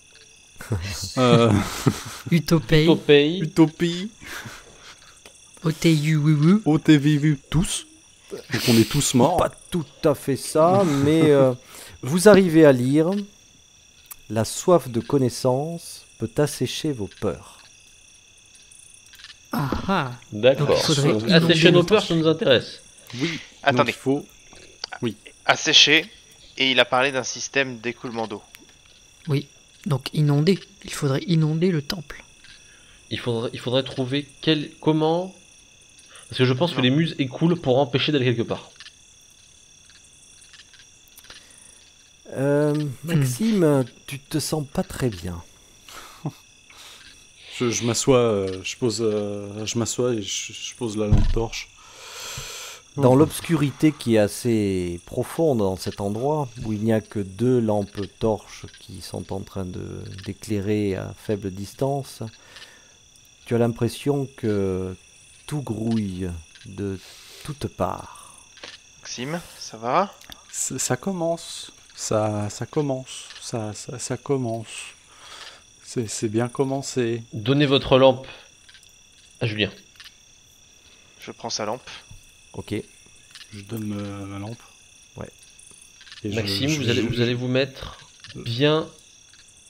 Utopei, Utopei. Utopie, OTU, OTVV, tous. Donc on est tous morts. Pas tout à fait ça, mais vous arrivez à lire « La soif de connaissance peut assécher vos peurs. Ah ah. D'accord. Donc, il faudrait Donc, inonder assécher le nos temps. peurs, ça nous intéresse. Oui. Attendez. Donc, il faut... Asséché, et il a parlé d'un système d'écoulement d'eau. Oui, donc inonder. Il faudrait inonder le temple. Il faudrait trouver comment. Parce que je pense que les muses écoulent pour empêcher d'aller quelque part. Maxime, tu te sens pas très bien. Je m'assois, je m'assois et je pose la lampe torche. Dans l'obscurité qui est assez profonde dans cet endroit, où il n'y a que 2 lampes torches qui sont en train d'éclairer à faible distance, tu as l'impression que tout grouille de toutes parts. Maxime, ça va? Ça commence. Ça commence. Ça commence. C'est bien commencé. Donnez votre lampe à Julien. Je prends sa lampe. Ok. Je donne ma lampe. Ouais. Et Maxime, vous allez vous mettre bien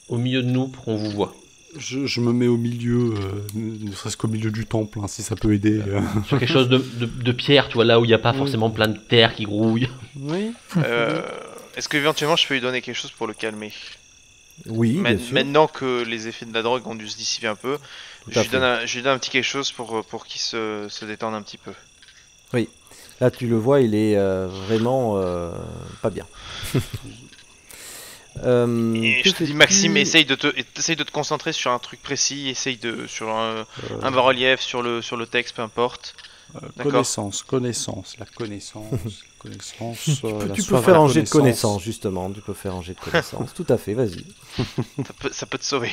au milieu de nous pour qu'on vous voit. Je me mets au milieu, ne serait-ce qu'au milieu du temple, hein, si ça peut aider. Sur quelque chose de pierre, tu vois, là où il n'y a pas forcément plein de terre qui grouille. Oui. Est-ce que éventuellement je peux lui donner quelque chose pour le calmer? Oui, bien sûr. Maintenant que les effets de la drogue ont dû se dissiper un peu, Tout je à lui fait. donne un petit quelque chose pour qu'il se détende un petit peu. Là, tu le vois, il est vraiment pas bien. Et que je te dis, fais-tu Maxime, essaye de te concentrer sur un truc précis, sur un bas-relief, sur le texte, peu importe. D'accord. Connaissance, la connaissance. La Tu peux soif faire de un jet de connaissance, justement. Tu peux faire un jet de connaissance. Tout à fait, vas-y. Ça peut te sauver.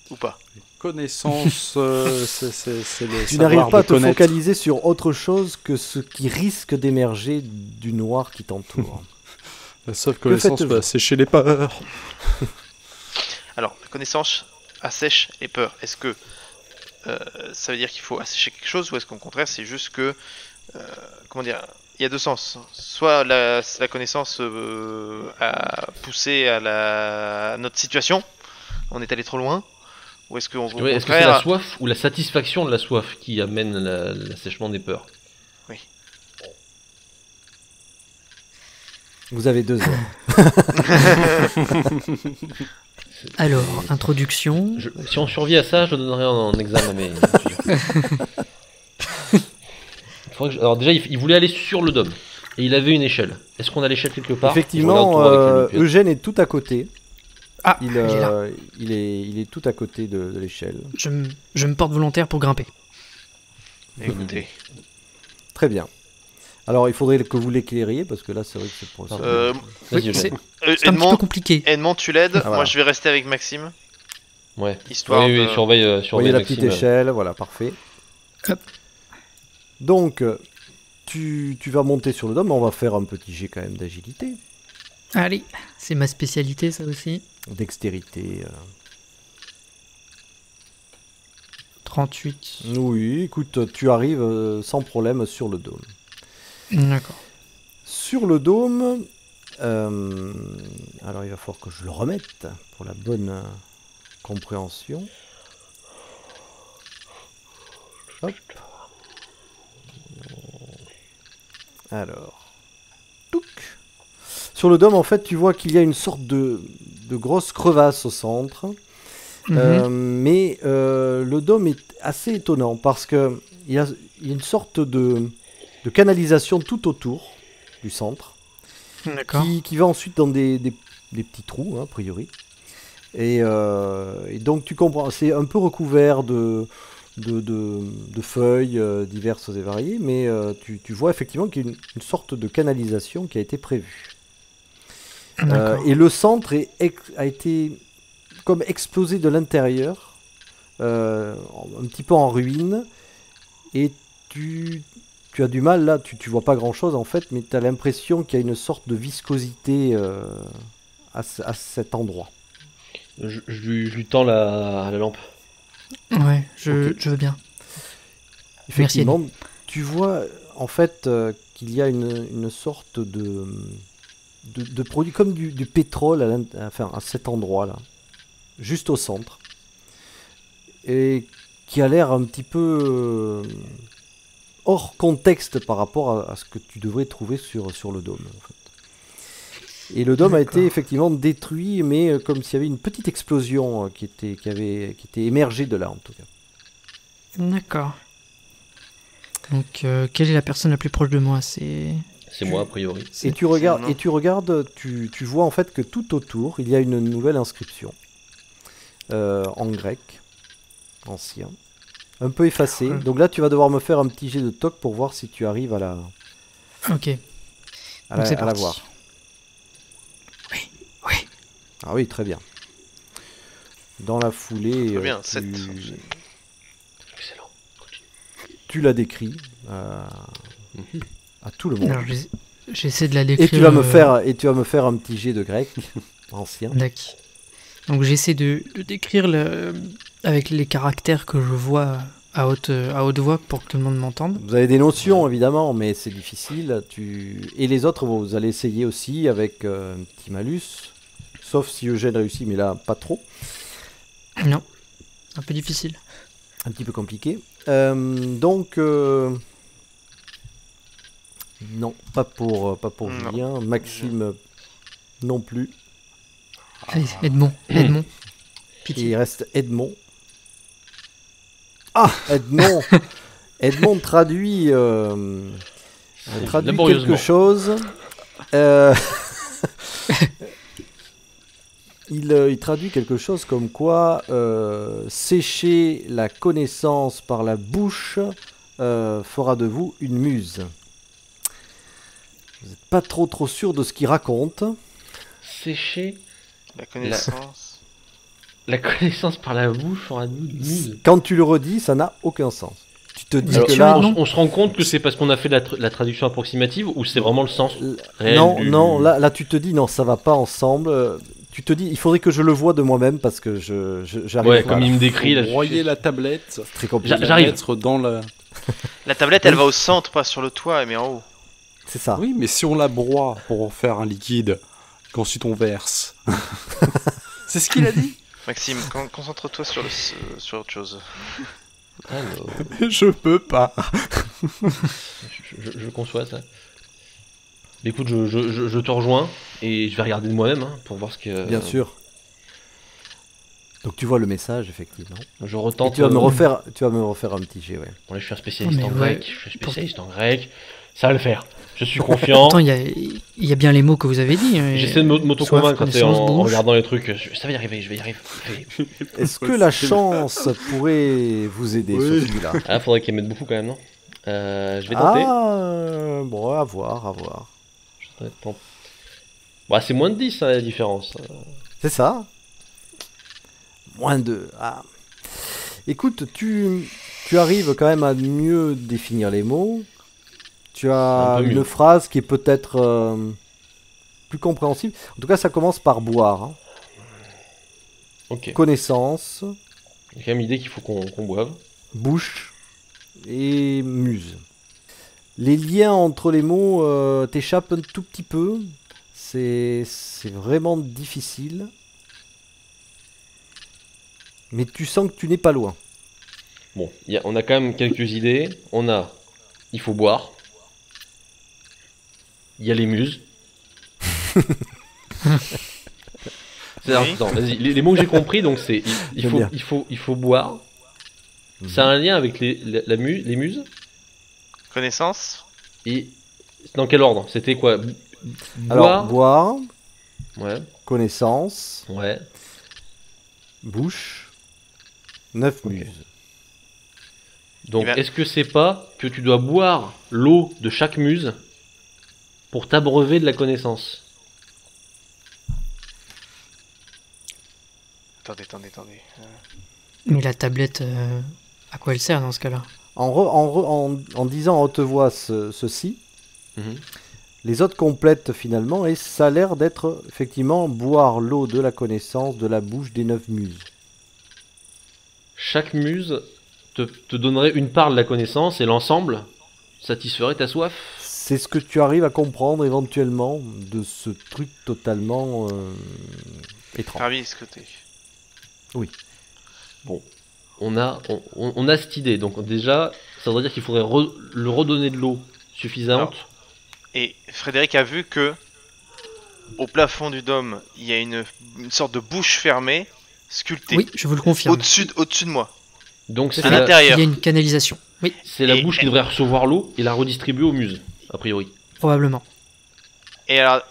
Ou pas. Connaissance, c'est le Tu savoir n'arrives pas à de te connaître. focaliser sur autre chose que ce qui risque d'émerger du noir qui t'entoure. La seule connaissance faites-vous peut assécher les peurs. Alors, la connaissance assèche les peurs. Est-ce que ça veut dire qu'il faut assécher quelque chose, ou est-ce qu'au contraire c'est juste que comment dire, il y a 2 sens. Soit la connaissance a poussé à notre situation, on est allé trop loin, ou est-ce qu'on Ouais, est-ce que c'est la soif ou la satisfaction de la soif qui amène l'assèchement des peurs? Vous avez 2 heures. Alors, introduction. Si on survit à ça, je le donnerai en examen à mes étudiants. Alors déjà, il voulait aller sur le dôme. Et il avait une échelle. Est-ce qu'on a l'échelle quelque part? Effectivement, Eugène est tout à côté. Ah, Il, il est là. il est tout à côté de l'échelle. Je me porte volontaire pour grimper. Écoutez. Très bien. Alors, il faudrait que vous l'éclairiez, parce que là, c'est vrai que c'est pour ça. Vas-y, c'est- Eugène. C'est un petit peu Edmond, compliqué. tu l'aides. Ah, voilà. Moi, je vais rester avec Maxime, Ouais. histoire Oui, de... oui, surveille Vous voyez la petite Maxime. échelle, voilà, parfait. Hop. Donc, tu vas monter sur le dôme, on va faire un petit jet quand même d'agilité, Allez, c'est ma spécialité, ça aussi. dextérité. 38. Oui, écoute, tu arrives sans problème sur le dôme. D'accord. Sur le dôme, alors il va falloir que je le remette pour la bonne compréhension. Hop. Alors, touc. Sur le dôme, en fait, tu vois qu'il y a une sorte de grosse crevasse au centre. Mais le dôme est assez étonnant parce que il y a une sorte de canalisation tout autour du centre D'accord. qui va ensuite dans des petits trous, hein, a priori. Et donc tu comprends, c'est un peu recouvert de feuilles diverses et variées, mais tu vois effectivement qu'il y a une sorte de canalisation qui a été prévue. D'accord. Et le centre a été comme explosé de l'intérieur un petit peu en ruine, et tu as du mal là, tu vois pas grand chose en fait, mais tu as l'impression qu'il y a une sorte de viscosité à cet endroit. Je lui tends la lampe. Ouais, Ok. je veux bien. Effectivement, tu vois en fait qu'il y a une sorte de produit comme du pétrole à cet endroit-là, juste au centre, et qui a l'air un petit peu hors contexte par rapport à ce que tu devrais trouver sur le dôme. En fait. Et le dôme a été D'accord. effectivement détruit, mais comme s'il y avait une petite explosion qui était émergée de là en tout cas. D'accord. Donc, quelle est la personne la plus proche de moi? C'est Moi, a priori. Et tu regardes, tu vois en fait que tout autour, il y a une nouvelle inscription en grec, ancien, un peu effacée. Donc là, tu vas devoir me faire un petit jet de toc pour voir si tu arrives à la Ok. Donc c'est à la parti. voir. Oui. Ah oui, très bien. Dans la foulée, Très bien, 7. Excellent. tu la décris à tout le monde. Alors, j'essaie de la décrire. Et tu vas me faire un petit jet de grec ancien. D'accord. Donc j'essaie de décrire avec les caractères que je vois à haute voix pour que tout le monde m'entende. Vous avez des notions évidemment, mais c'est difficile. Et les autres, vous allez essayer aussi avec un petit malus. Sauf si Eugène réussit, mais là, pas trop. Non, un peu difficile. Un petit peu compliqué. Donc, non, pas pour Non. Julien. Maxime, non plus. Allez, Edmond. Et Pitié. il reste Edmond. Ah, Edmond Edmond traduit laborieusement. quelque chose. Il traduit quelque chose comme quoi sécher la connaissance par la bouche fera de vous une muse. Vous n'êtes pas trop sûr de ce qu'il raconte. Sécher La connaissance. la connaissance par la bouche fera de nous une muse. Quand tu le redis, ça n'a aucun sens. Tu te dis Alors, que tu là... as non. On se rend compte que c'est parce qu'on a fait la traduction approximative ou c'est vraiment le sens réel Non, là tu te dis non, ça va pas ensemble. Tu te dis, il faudrait que je le voie de moi-même parce que j'arrive Ouais, pas. comme il me décrit là. Broyer la tablette, C'est très compliqué. J'arrive. mettre dans la... La tablette, elle va au centre, pas sur le toit, mais en haut. C'est ça. Oui, mais si on la broie pour en faire un liquide, qu'ensuite on verse. C'est ce qu'il a dit. Maxime, concentre-toi sur autre chose. Alors, Je peux pas. je conçois ça. Mais écoute, je te rejoins et je vais regarder de moi-même pour voir ce que. Bien sûr. Donc tu vois le message effectivement. Je Et retente. tu vas me refaire un petit jet, ouais. Bon, là, je suis un spécialiste Oh, mais en ouais. grec. Je suis un spécialiste en grec. Ça va le faire. Je suis confiant. Pourtant, il y a bien les mots que vous avez dit. J'essaie de m'auto-convaincre Soif, en connaissance, bouche. regardant les trucs. Ça va y arriver, je vais y arriver. Est-ce que la chance pourrait vous aider Oui. sur celui-là? Ah, faudrait qu'il mette beaucoup quand même, non Je vais tenter. Bon, à voir. Je vais tenter. Bah, c'est moins de 10 la différence. C'est ça. Moins 2. Ah. Écoute, tu arrives quand même à mieux définir les mots. Tu as Un peu une mieux. phrase qui est peut-être plus compréhensible. En tout cas, ça commence par boire. Hein. Ok. Connaissance, J'ai quand même l'idée qu'il faut qu'on boive. bouche et muse. Les liens entre les mots t'échappent un tout petit peu. C'est vraiment difficile. Mais tu sens que tu n'es pas loin. Bon, on a quand même quelques idées. Il faut boire. Il y a les muses. Oui. Attends, vas-y. Les mots que j'ai compris, donc c'est J'aime bien. il faut boire. C'est un lien avec les muses. Connaissance. Et dans quel ordre? C'était quoi? Alors, boire, Ouais, connaissance, ouais. bouche, 9 muses. Donc Eh ben- est-ce que c'est pas que tu dois boire l'eau de chaque muse pour t'abreuver de la connaissance? Attendez. Mais la tablette, à quoi elle sert dans ce cas-là? En disant à haute voix ceci, Mhm. les autres complètent finalement et ça a l'air d'être effectivement boire l'eau de la connaissance de la bouche des 9 muses. Chaque muse te donnerait une part de la connaissance et l'ensemble satisferait ta soif. C'est ce que tu arrives à comprendre éventuellement de ce truc totalement étrange. Parmi ce côté. On a cette idée, donc déjà, ça veut dire qu'il faudrait le redonner de l'eau suffisante. Et Frédéric a vu que au plafond du dôme, il y a une sorte de bouche fermée, sculptée, Oui, je vous le confirme. au-dessus de moi, Donc c'est à Il y a l'intérieur. une canalisation. Oui, c'est la Et- bouche qui devrait recevoir l'eau et la redistribuer aux muses, a priori. probablement. Et alors,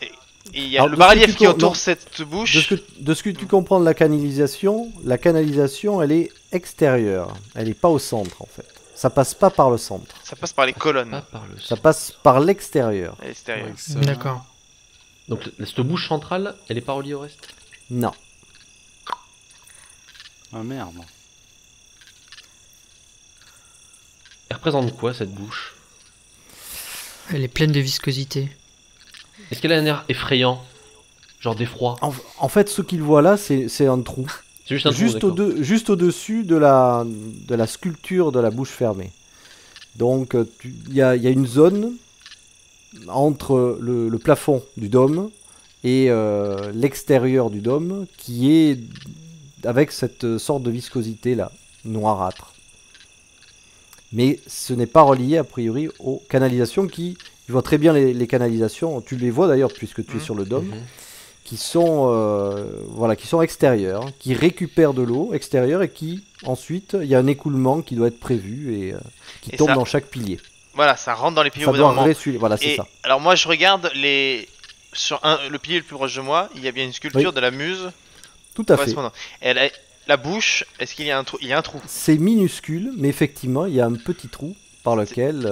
il y a Alors, le de ce que bas-relief tu qui est com- autour non. de cette bouche. De ce que tu comprends de la canalisation, elle est extérieure. Elle n'est pas au centre en fait. Ça passe pas par le centre. Ça passe par les colonnes Pas par le Ça sang. passe par l'extérieur. à l'extérieur. D'accord. Donc cette bouche centrale, elle est pas reliée au reste. Non. Ah merde. Elle représente quoi cette bouche? Elle est pleine de viscosité. Est-ce qu'elle a un air effrayant? Genre d'effroi? En fait, ce qu'il voit là, c'est un trou. C'est juste un trou, d'accord. Juste au-dessus de la sculpture de la bouche fermée. Donc, il y a une zone entre le plafond du dôme et l'extérieur du dôme qui est avec cette sorte de viscosité là, noirâtre. Mais ce n'est pas relié a priori aux canalisations qui... Tu vois très bien les canalisations, tu les vois d'ailleurs puisque tu es sur le dôme, Mhm. qui sont extérieures, qui récupèrent de l'eau extérieure et qui ensuite il y a un écoulement qui doit être prévu et qui Et tombe ça- dans chaque pilier. Voilà, ça rentre dans les piliers Ça au bout d'un doit moment. ressuyer, voilà, c'est Et ça. alors moi je regarde sur le pilier le plus proche de moi, il y a bien une sculpture Oui. de la muse Tout à fait. correspondant. La bouche, est-ce qu'il y a un trou? Il y a un trou. C'est minuscule, mais effectivement il y a un petit trou par lequel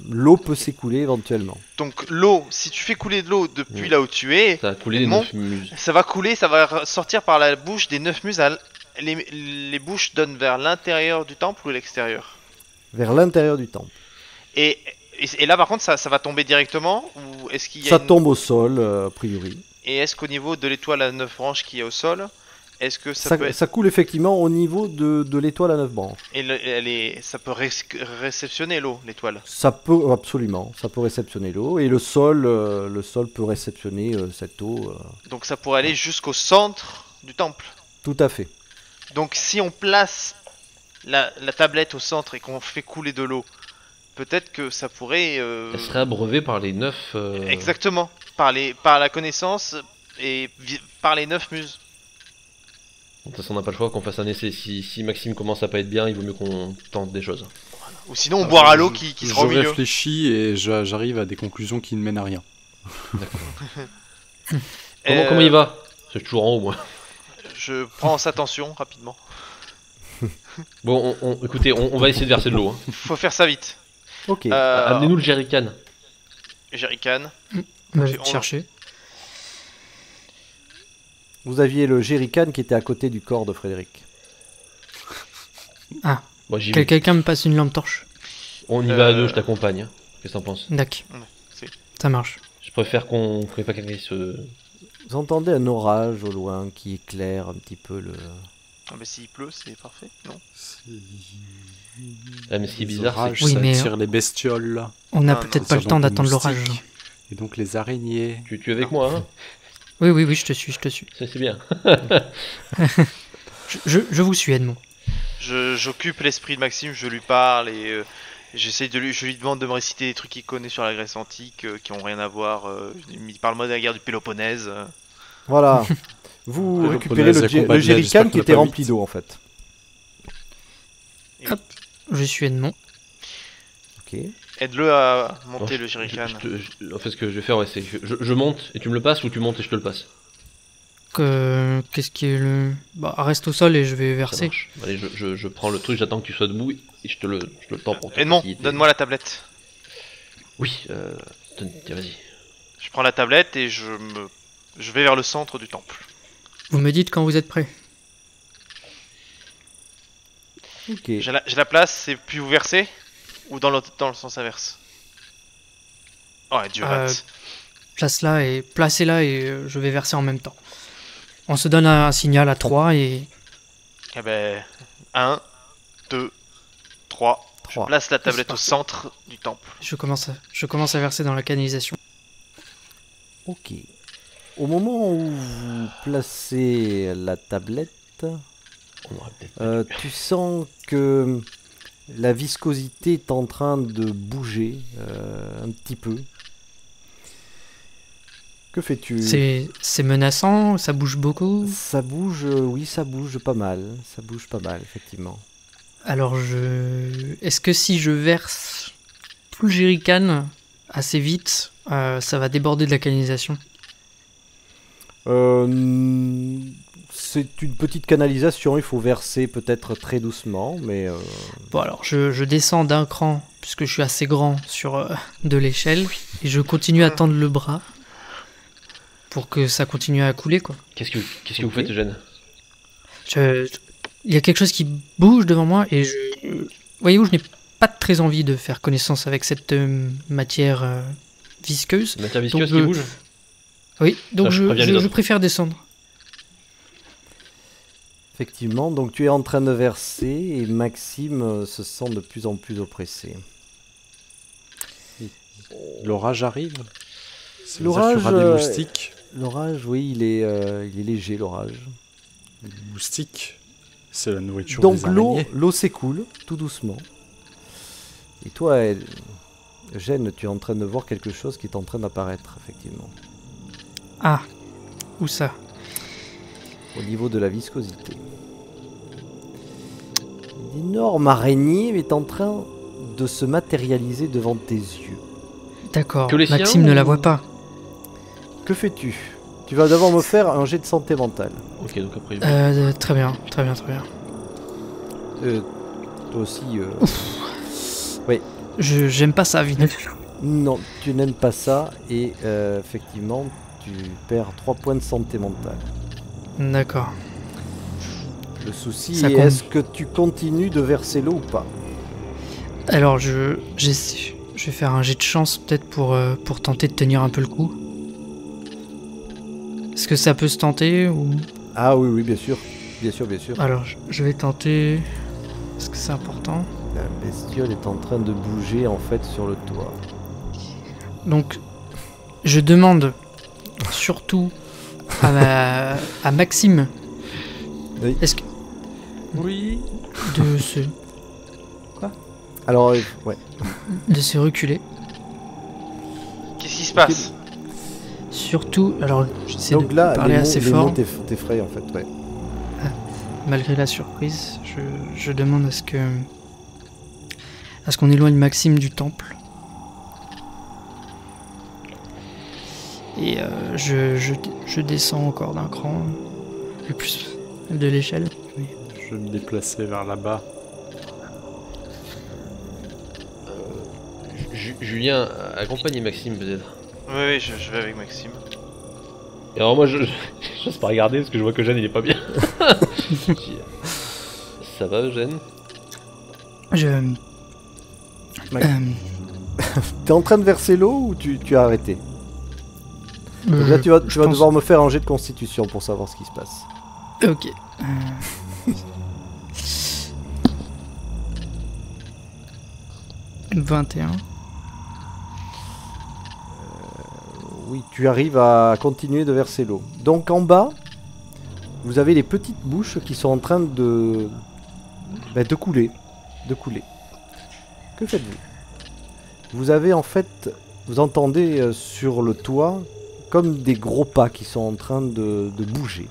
l'eau peut s'écouler éventuellement. Donc l'eau, si tu fais couler de l'eau depuis Ouais. là où tu es, Ça a coulé des Mon- 9 muses. ça va couler, ça va sortir par la bouche des 9 muses. Les bouches donnent vers l'intérieur du temple ou l'extérieur? Vers l'intérieur du temple. Et là par contre ça va tomber directement ou est-ce qu'il y a Ça une- tombe au sol, a priori. Et est-ce qu'au niveau de l'étoile à 9 branches qui est au sol, est-ce que ça peut être... Ça coule effectivement au niveau de l'étoile à 9 branches. ça peut réceptionner l'eau, l'étoile. Ça peut, absolument, ça peut réceptionner l'eau. Et le sol peut réceptionner cette eau. Donc ça pourrait aller jusqu'au centre du temple. Tout à fait. Donc si on place la tablette au centre et qu'on fait couler de l'eau, peut-être que ça pourrait... Elle serait abreuvée par les 9... Exactement. Par la connaissance et par les 9 muses. De toute façon, on n'a pas le choix qu'on fasse un essai. Si Maxime commence à pas être bien, il vaut mieux qu'on tente des choses. Ou sinon on boira l'eau qui Je sera au milieu. réfléchis et j'arrive à des conclusions qui ne mènent à rien. D'accord. Euh, Comment il va? C'est toujours en haut, moi. Je prends sa tension rapidement. Bon, écoutez, on va essayer de verser de l'eau. Hein. Faut faire ça vite. Ok. Amenez-nous le jerrycan. Jerrycan. Bah, Ok, je vais on- te chercher. Vous aviez le jerrycan qui était à côté du corps de Frédéric. Moi, j'y Que vais. quelqu'un me passe une lampe torche. On y va à deux, je t'accompagne. Hein. Qu'est-ce que t'en penses? D'accord. Ouais, c'est- Ça marche. Je préfère qu'on ait pas quelqu'un qui se... Vous entendez un orage au loin qui éclaire un petit peu le... Ah bah s'il pleut, c'est parfait, non? Ah, mais ce qui est Les bizarre, c'est orages, Oui, ça mais- attire les bestioles. là. On n'a Non, peut-être non, pas le Ça temps attire d'attendre les l'orage. moustiques. Et donc les araignées. que tu es avec moi, hein? Oui, oui, oui, je te suis, je te suis. Ça, c'est bien. Je vous suis, Edmond. J'occupe l'esprit de Maxime, je lui parle et je lui demande de me réciter des trucs qu'il connaît sur la Grèce antique qui ont rien à voir. Il parle-moi de la guerre du Péloponnèse. Voilà. Vous Le récupérez Péloponnèse, le combat de neige, jerrycan j'espère qui qu'on a était pas rempli vite. d'eau en fait. Je suis Edmond. Ok. Aide-le à monter Bon, le jerrycan. En fait, ce que je vais faire, ouais, c'est que je monte et tu me le passes ou tu montes et je te le passe. Qu'est-ce qui est le... Bah, reste au sol et je vais Ça verser. marche. Allez, je prends le truc, j'attends que tu sois debout et je te le tends pour te Edmond, faciliter. donne-moi la tablette. Oui, tiens, vas-y. Je prends la tablette et je vais vers le centre du temple. Vous me dites quand vous êtes prêt. Ok. J'ai la place, et puis vous versez? Ou dans le sens inverse? Ouais, Dieu rate. Placez-la et je vais verser en même temps. On se donne un signal à 3 et... Eh ben, 1, 2, 3. Je 3. place la tablette au parti. centre du temple. je commence à verser dans la canalisation. Ok. Au moment où vous placez la tablette, On aurait peut-être. tu sens que la viscosité est en train de bouger un petit peu. Que fais-tu? C'est menaçant, ça bouge beaucoup. Ça bouge, oui, ça bouge pas mal. Ça bouge pas mal, effectivement. Alors est-ce que si je verse tout le jerrycan assez vite, ça va déborder de la canalisation? C'est une petite canalisation, il faut verser peut-être très doucement, mais... Bon alors je descends d'un cran, puisque je suis assez grand sur de l'échelle, et je continue à tendre le bras pour que ça continue à couler, quoi. Qu'est-ce que vous Ok. faites, Eugène? Il y a quelque chose qui bouge devant moi, et voyez-vous, je n'ai pas très envie de faire connaissance avec cette matière visqueuse. Matière visqueuse Donc, qui bouge? Oui, donc je préviens les je autres. préfère descendre. Effectivement, donc tu es en train de verser et Maxime se sent de plus en plus oppressé. L'orage arrive. Ça veut dire qu'il y L'orage, aura des moustiques. L'orage, oui, il est léger, l'orage. Les moustiques, c'est la nourriture Donc des araignées. l'eau s'écoule, tout doucement. Et toi, Eugène, tu es en train de voir quelque chose qui est en train d'apparaître, effectivement. Ah, où ça? Au niveau de la viscosité. Une énorme araignée est en train de se matérialiser devant tes yeux. D'accord, Que les siens Maxime ne la ou- voit pas. Que fais-tu? Tu vas d'abord me faire un jet de santé mentale. Ok, donc après. Très bien. Toi aussi... J'aime pas ça, Vinel. Non, tu n'aimes pas ça et effectivement, tu perds 3 points de santé mentale. D'accord. Le souci Ça est, compte. est-ce que tu continues de verser l'eau ou pas? Alors je vais faire un jet de chance peut-être pour tenter de tenir un peu le coup. Est-ce que ça peut se tenter ou... Ah oui, oui, bien sûr. Bien sûr, bien sûr. Alors je vais tenter... Est-ce que c'est important? La bestiole est en train de bouger en fait sur le toit. Donc je demande surtout à Maxime Oui. est-ce que Oui. de se Alors, ouais. reculer. Qu'est-ce qui se passe? Surtout, alors j'essaie Donc de là, parler assez les mots fort. t'effrayent en fait, ouais. Malgré la surprise, je demande à ce qu'on éloigne Maxime du temple. Et je descends encore d'un cran, le plus de l'échelle. Je vais me déplacer vers là-bas. Julien, accompagne Maxime peut-être. Oui, je vais avec Maxime. Et alors moi je j'ose pas regarder parce que je vois que Eugène il est pas bien. Ça va Eugène? Je... Max- T'es en train de verser l'eau ou tu as arrêté? Donc là, tu vas devoir me faire un jet de constitution pour savoir ce qui se passe. Ok. 21. Oui, tu arrives à continuer de verser l'eau. Donc en bas, vous avez les petites bouches qui sont en train de couler. Que faites-vous? Vous avez en fait, vous entendez sur le toit comme des gros pas qui sont en train de bouger.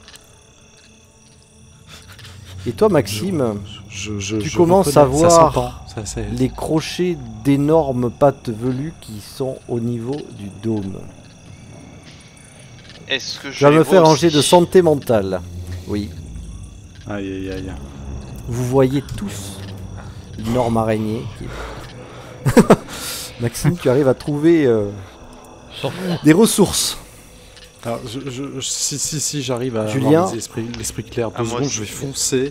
Et toi, Maxime, tu commences à reconnais, ça voir s'entend, ça, c'est- les crochets d'énormes pattes velues qui sont au niveau du dôme. Est-ce que Tu je vas les me faire vois un jet de aussi? santé mentale. Oui. Aïe aïe aïe. Vous voyez tous l'énorme araignée. Maxime, tu arrives à trouver Sans- des ressources. Alors, si j'arrive à Julien. avoir l'esprit clair 2 Ah, moi secondes, aussi. je vais foncer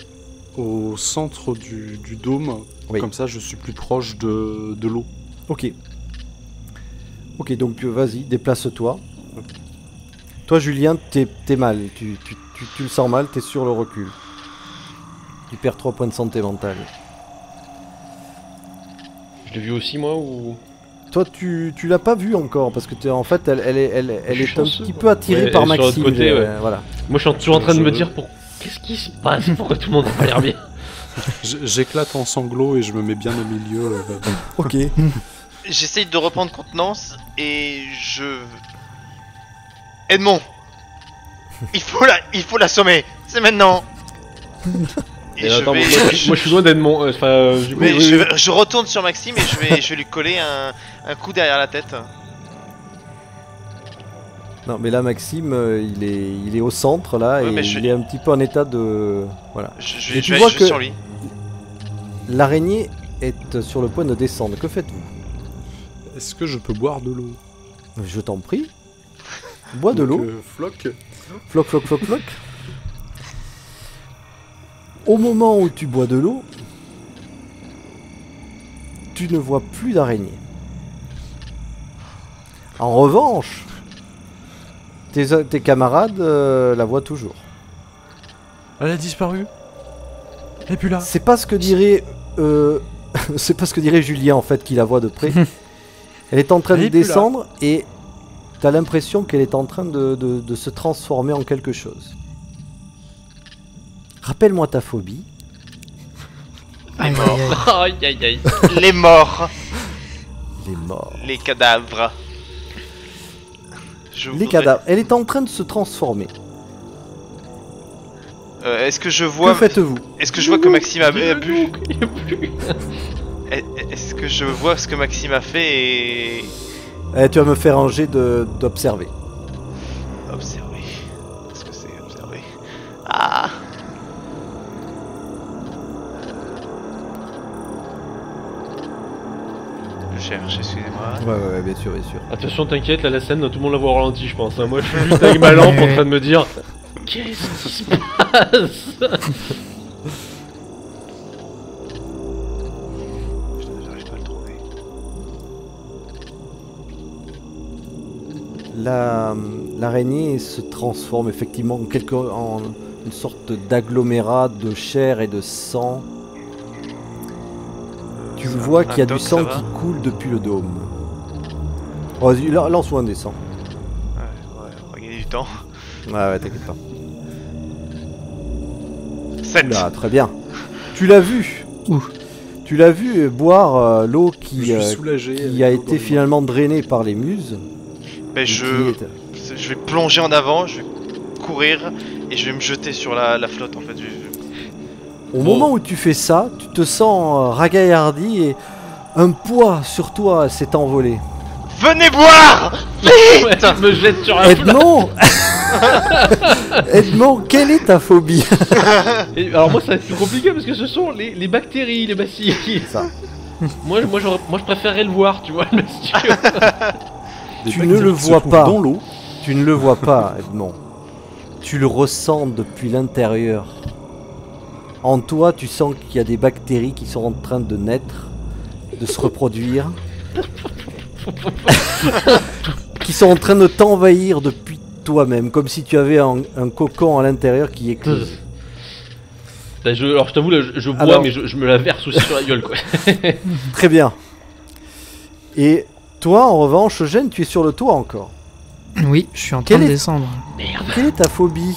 au centre du dôme. Oui. Comme ça, je suis plus proche de l'eau. Ok. Ok, donc vas-y, déplace-toi. Toi, Julien, t'es mal. Tu le sens mal, t'es sur le recul. Tu perds 3 points de santé mentale. Je l'ai vu aussi, moi, ou... Toi, tu l'as pas vu encore, parce que en fait, elle est un chanceux, petit quoi. peu attirée Ouais, par elle est sur l'autre Maxime. côté, ouais. Voilà. Moi, je suis toujours en train de me dire, qu'est-ce qui se passe? Pourquoi tout le monde a pas l'air bien? J'éclate en sanglots et je me mets bien au milieu. Ok. J'essaye de reprendre contenance et je... Edmond, il faut l'assommer. C'est maintenant. Et je attends, vais- moi, je suis loin d'Edmond. Du coup, Mais oui, oui. je retourne sur Maxime et je vais lui coller un coup derrière la tête. Non, mais là, Maxime, il est au centre, là, Ouais, et mais il est un petit peu en état de... Voilà. Je Et tu vais vois je vais que- sur lui. L'araignée est sur le point de descendre. Que faites-vous? Est-ce que je peux boire de l'eau? Je t'en prie. Bois de Donc, l'eau. Floc. Floc, floc, floc, floc. Au moment où tu bois de l'eau, tu ne vois plus d'araignée. En revanche, tes camarades la voient toujours. Elle a disparu. Elle est plus là. C'est pas ce que dirait, c'est pas ce que dirait Julien en fait qui la voit de près. Elle est en train Elle de est plus là. descendre et t'as l'impression qu'elle est en train de se transformer en quelque chose. Rappelle-moi ta phobie. Aïe, morts. aïe, aïe. Aïe, aïe, aïe. Les morts, Les morts. les cadavres. Les cadavres. Elle est en train de se transformer. Est-ce que je Que vois faites-vous? Est-ce que je vois que Maxime a bu Est-ce que je vois ce que Maxime a fait et... Tu vas me faire un jet d'observer. Observer. Qu'est-ce que c'est observer? Ah. Je cherche, excusez-moi. Ouais, bien sûr, bien sûr. Attention, t'inquiète, là, la scène, tout le monde la voit au ralenti, je pense. Hein. Moi, je suis juste avec ma lampe en train de me dire... Qu'est-ce qui se passe? J'arrive pas à le trouver. L'araignée se transforme effectivement en une sorte d'agglomérat de chair et de sang. Tu Ça vois va, qu'il y a un du toc, sang ça va qui coule depuis le dôme. Vas-y, lance-moi un des sangs. Ouais, on va gagner du temps. Ouais, t'inquiète pas. 7. Oula, très bien. Tu l'as vu. Ouh. Tu l'as vu boire l'eau Je qui, suis soulagé. qui a été finalement drainée par les muses. Mais et qui je vais plonger en avant, je vais courir et je vais me jeter sur la flotte en fait. Au moment où tu fais ça, tu te sens ragaillardi et un poids sur toi s'est envolé. Venez boire! Ouais, je me jette sur un plat. Edmond Edmond, quelle est ta phobie? Et alors moi, ça va être plus compliqué parce que ce sont les bactéries, les bacilles. Ça. Moi, je préférerais le voir, tu vois, le monsieur. Tu ne le vois pas. Dans l'eau. Tu ne le vois pas, Edmond. Tu le ressens depuis l'intérieur. En toi, tu sens qu'il y a des bactéries qui sont en train de naître, de se reproduire, qui sont en train de t'envahir depuis toi-même, comme si tu avais un cocon à l'intérieur qui éclose. Alors je t'avoue, là, je bois, Alors- mais je me la verse aussi sur la gueule, quoi. Très bien. Et toi, en revanche, Eugène, tu es sur le toit encore. Oui, je suis en train Quel de est- descendre. Quelle est ta phobie?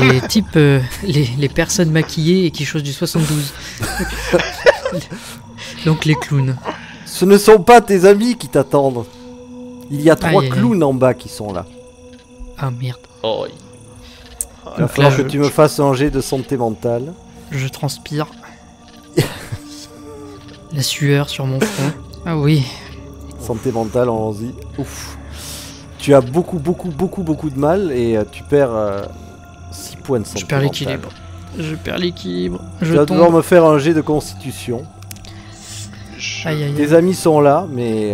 Les types, les personnes maquillées et qui chaussent du 72. Donc les clowns. Ce ne sont pas tes amis qui t'attendent. Il y a 3 Aïe, aïe, aïe. clowns en bas qui sont là. Ah merde. Oh, Il va falloir que tu me fasses un jet de santé mentale. Je transpire. La sueur sur mon front. Ah oui. Santé mentale, allons-y. Ouf. Tu as beaucoup de mal et tu perds 6 points de santé Je perds mentale. l'équilibre. Je perds l'équilibre. Tu Je vas devoir tombe. me faire un jet de constitution. Aïe aïe aïe. Tes amis sont là, mais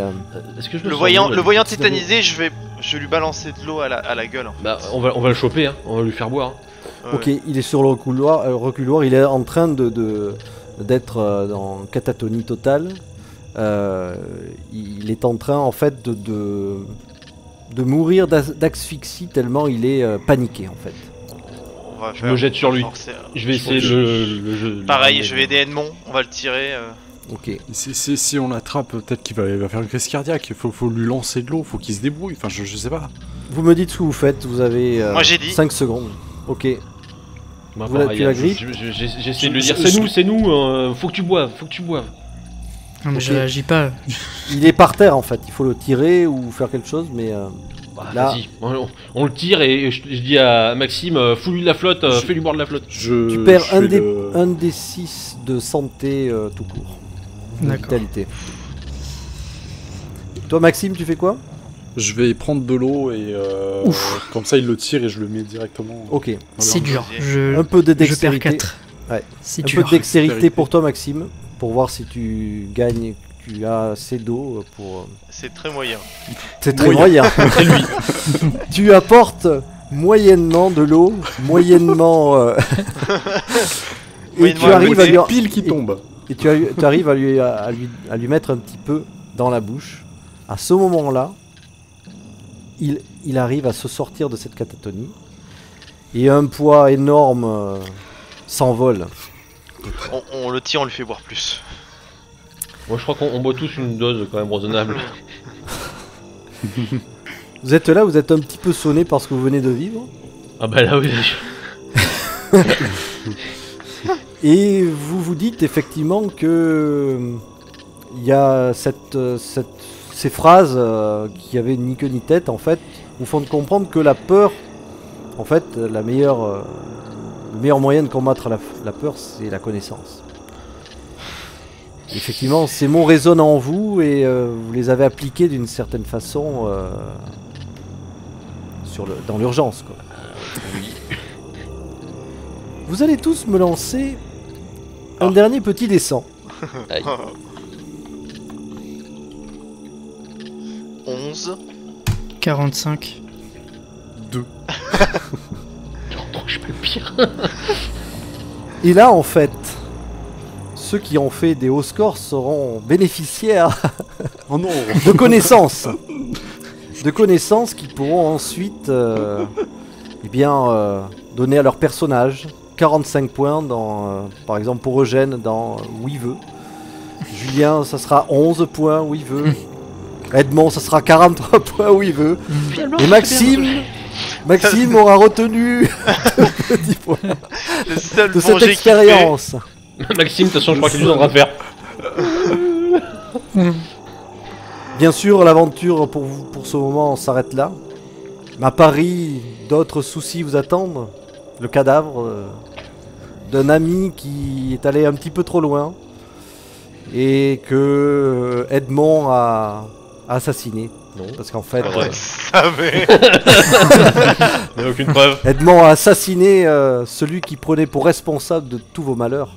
est-ce que je me Le sens voyant, bien, le voyant tu tétanisé, je vais lui balancer de l'eau à la gueule. Bah, on va le choper, hein. On va lui faire boire. Ouais. Ok, il est sur le reculoir, il est en train d'être en catatonie totale. Il est en train en fait de mourir d'asphyxie tellement il est paniqué en fait. On va Je me jette sur lui. Je vais essayer le jeu. Pareil, je vais aider Edmond, on va le tirer. Ok. Si on l'attrape, peut-être qu'il va faire une crise cardiaque. Faut lui lancer de l'eau, faut qu'il se débrouille. Enfin, je sais pas. Vous me dites ce que vous faites, vous avez Moi, j'ai dit. 5 secondes. Ok. Bah, Vous la- pareil, tu la grilles J'essaie de lui dire c'est nous, faut que tu boives. Non, mais Ok. je réagis pas. Il est par terre en fait, il faut le tirer ou faire quelque chose, mais Bah, Là. vas-y, on le tire et je dis à Maxime, fous-lui la flotte, fais-lui boire de la flotte. tu perds un des 6 de santé tout court. De D'accord. vitalité. Toi Maxime, tu fais quoi? Je vais prendre de l'eau et Ouf. comme ça il le tire et je le mets directement. Ok. C'est dur. Un peu de Je perds dextérité. 4. Ouais. C'est Un peu dur. de dextérité Dextérité. pour toi Maxime, pour voir si tu gagnes, tu as assez d'eau pour... C'est très moyen. C'est très moyen. C'est lui. Tu apportes moyennement de l'eau, moyennement... et Moyennement tu arrives à lui... pile qui tombe. Et tu arrives à lui mettre un petit peu dans la bouche. À ce moment-là, il arrive à se sortir de cette catatonie. Et un poids énorme s'envole. On le tire, on lui fait boire plus. Moi je crois qu'on boit tous une dose quand même raisonnable. Vous êtes là, vous êtes un petit peu sonné par ce que vous venez de vivre. Ah bah là oui. Et vous vous dites effectivement que il y a ces phrases qui avaient ni queue ni tête en fait, vous font comprendre que la peur, en fait, le meilleur moyen de combattre la peur, c'est la connaissance. Effectivement, ces mots résonnent en vous et vous les avez appliqués d'une certaine façon dans l'urgence, quoi. Vous allez tous me lancer un dernier petit dessin. Aïe. 11. 45. 2. Je suis pas le pire. Et là, en fait, ceux qui ont fait des hauts scores seront bénéficiaires Oh non. de connaissances. De connaissances qui pourront ensuite donner à leur personnage 45 points dans, par exemple pour Eugène dans Où il veut. Julien, ça sera 11 points où il veut. Edmond, ça sera 43 points où il veut. Et Maxime aura retenu 10 points Le seul de bon cette jet qu'il fait. expérience. Maxime, de toute façon je crois qu'il est en train de faire. Bien sûr, l'aventure pour vous, pour ce moment, s'arrête là. Mais à Paris, d'autres soucis vous attendent. Le cadavre d'un ami qui est allé un petit peu trop loin et que Edmond a assassiné. Non. Parce qu'en fait, Ah ouais. Je savais. Il n'y a aucune preuve. Edmond a assassiné celui qui prenait pour responsable de tous vos malheurs.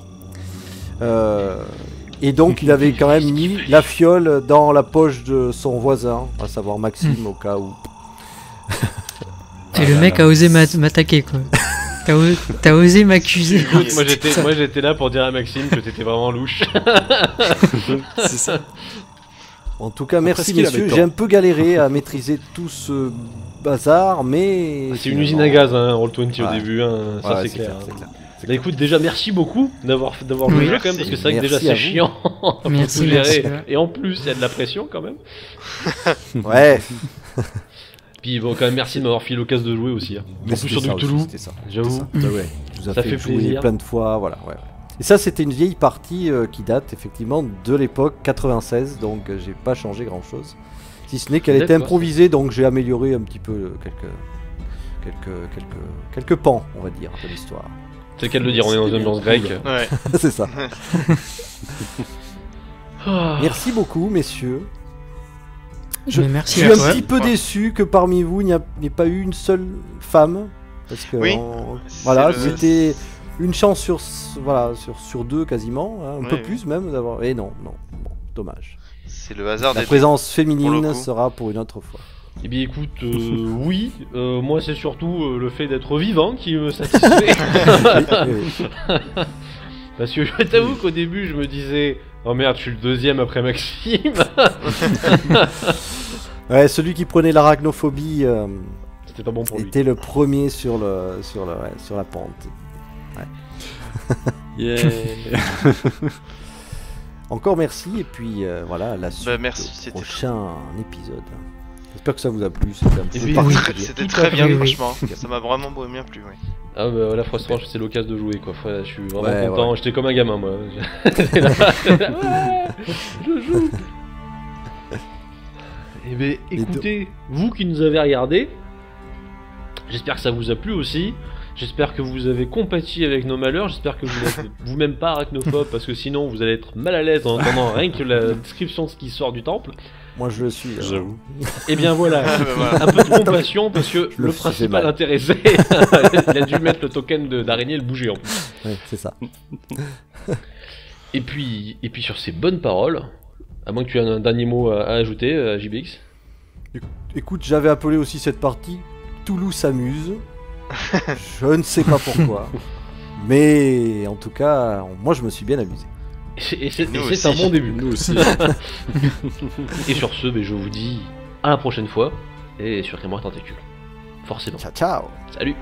Et donc il avait quand même mis la fiole dans la poche de son voisin, à savoir Maxime, au cas où. Et le mec a osé m'attaquer, quoi. T'as osé m'accuser. Écoute, moi j'étais là pour dire à Maxime que t'étais vraiment louche. C'est ça. En tout cas, merci qu'il avait messieurs, tort. j'ai un peu galéré à maîtriser tout ce bazar, mais... C'est une usine à gaz, hein, Roll20 au Ouais. début, hein, ça Ouais, c'est clair. c'est clair. Bah écoute, déjà merci beaucoup d'avoir joué Oui. le jeu quand même, parce que c'est vrai que déjà Merci à c'est vous. chiant pour Merci, tout gérer. merci. Et en plus, il y a de la pression quand même. Ouais, Puis bon, quand même merci de m'avoir filé l'occasion de jouer aussi. Hein. En plus c'était sur du ça aussi, Cthulhu, c'était ça. j'avoue. Ça, ouais. Je vous ai Ça fait fait jouer plaisir. plein de fois, voilà. Ouais. Et ça, c'était une vieille partie qui date effectivement de l'époque 96, donc j'ai pas changé grand chose. Si ce n'est qu'elle était D'accord. improvisée, donc j'ai amélioré un petit peu quelques pans, on va dire, de l'histoire. C'est le cas de le dire, on est dans une ambiance grecque. Ouais. C'est ça. Ah. Merci beaucoup, messieurs. Mais Je merci suis à un toi. petit peu déçu que parmi vous, il n'y ait pas eu une seule femme. Parce que, Oui, voilà, c'est le- c'était une chance sur deux quasiment, hein, un Oui, peu oui. plus même d'avoir. Et non, bon, dommage. C'est le hasard La d'être. présence pour féminine le coup. sera pour une autre fois. Eh bien écoute, oui, moi c'est surtout le fait d'être vivant qui me satisfait. Parce que je t'avoue qu'au début je me disais, oh merde, je suis le deuxième après Maxime. Ouais, celui qui prenait l'arachnophobie C'était pas bon pour lui. était le premier sur la pente. Yeah. Encore merci, et puis voilà, à la suite merci, au c'était prochain épisode. J'espère que ça vous a plu, c'était un Et petit puis, peu oui, particulier. C'était Tout très à bien, fait, oui. franchement. Ça m'a vraiment bien plu, oui. Ah bah voilà, franchement c'est l'occasion de jouer quoi. Je suis vraiment Ouais, content, ouais. j'étais comme un gamin moi. J'étais là, ouais, je joue. Eh ben écoutez, vous qui nous avez regardé, j'espère que ça vous a plu aussi. J'espère que vous avez compati avec nos malheurs. J'espère que vous n'êtes vous-même pas arachnophobe parce que sinon vous allez être mal à l'aise en entendant rien que la description de ce qui sort du temple. Moi je le suis. J'avoue. Eh bien voilà, Voilà. un peu de compassion parce que Je me le suis fait principal mal. intéressé, il a dû mettre le token d'araignée et le bouger en plus. Ouais, c'est ça. Et puis sur ces bonnes paroles, à moins que tu aies un dernier mot à ajouter, JBX. Écoute, j'avais appelé aussi cette partie Toulouse s'amuse. Je ne sais pas pourquoi. Mais en tout cas, moi je me suis bien amusé. Et c'est Nous un aussi. bon début. Nous aussi. Et sur ce, je vous dis à la prochaine fois, et sur Grimoire Tentacule. Forcément. Ciao ciao. Salut!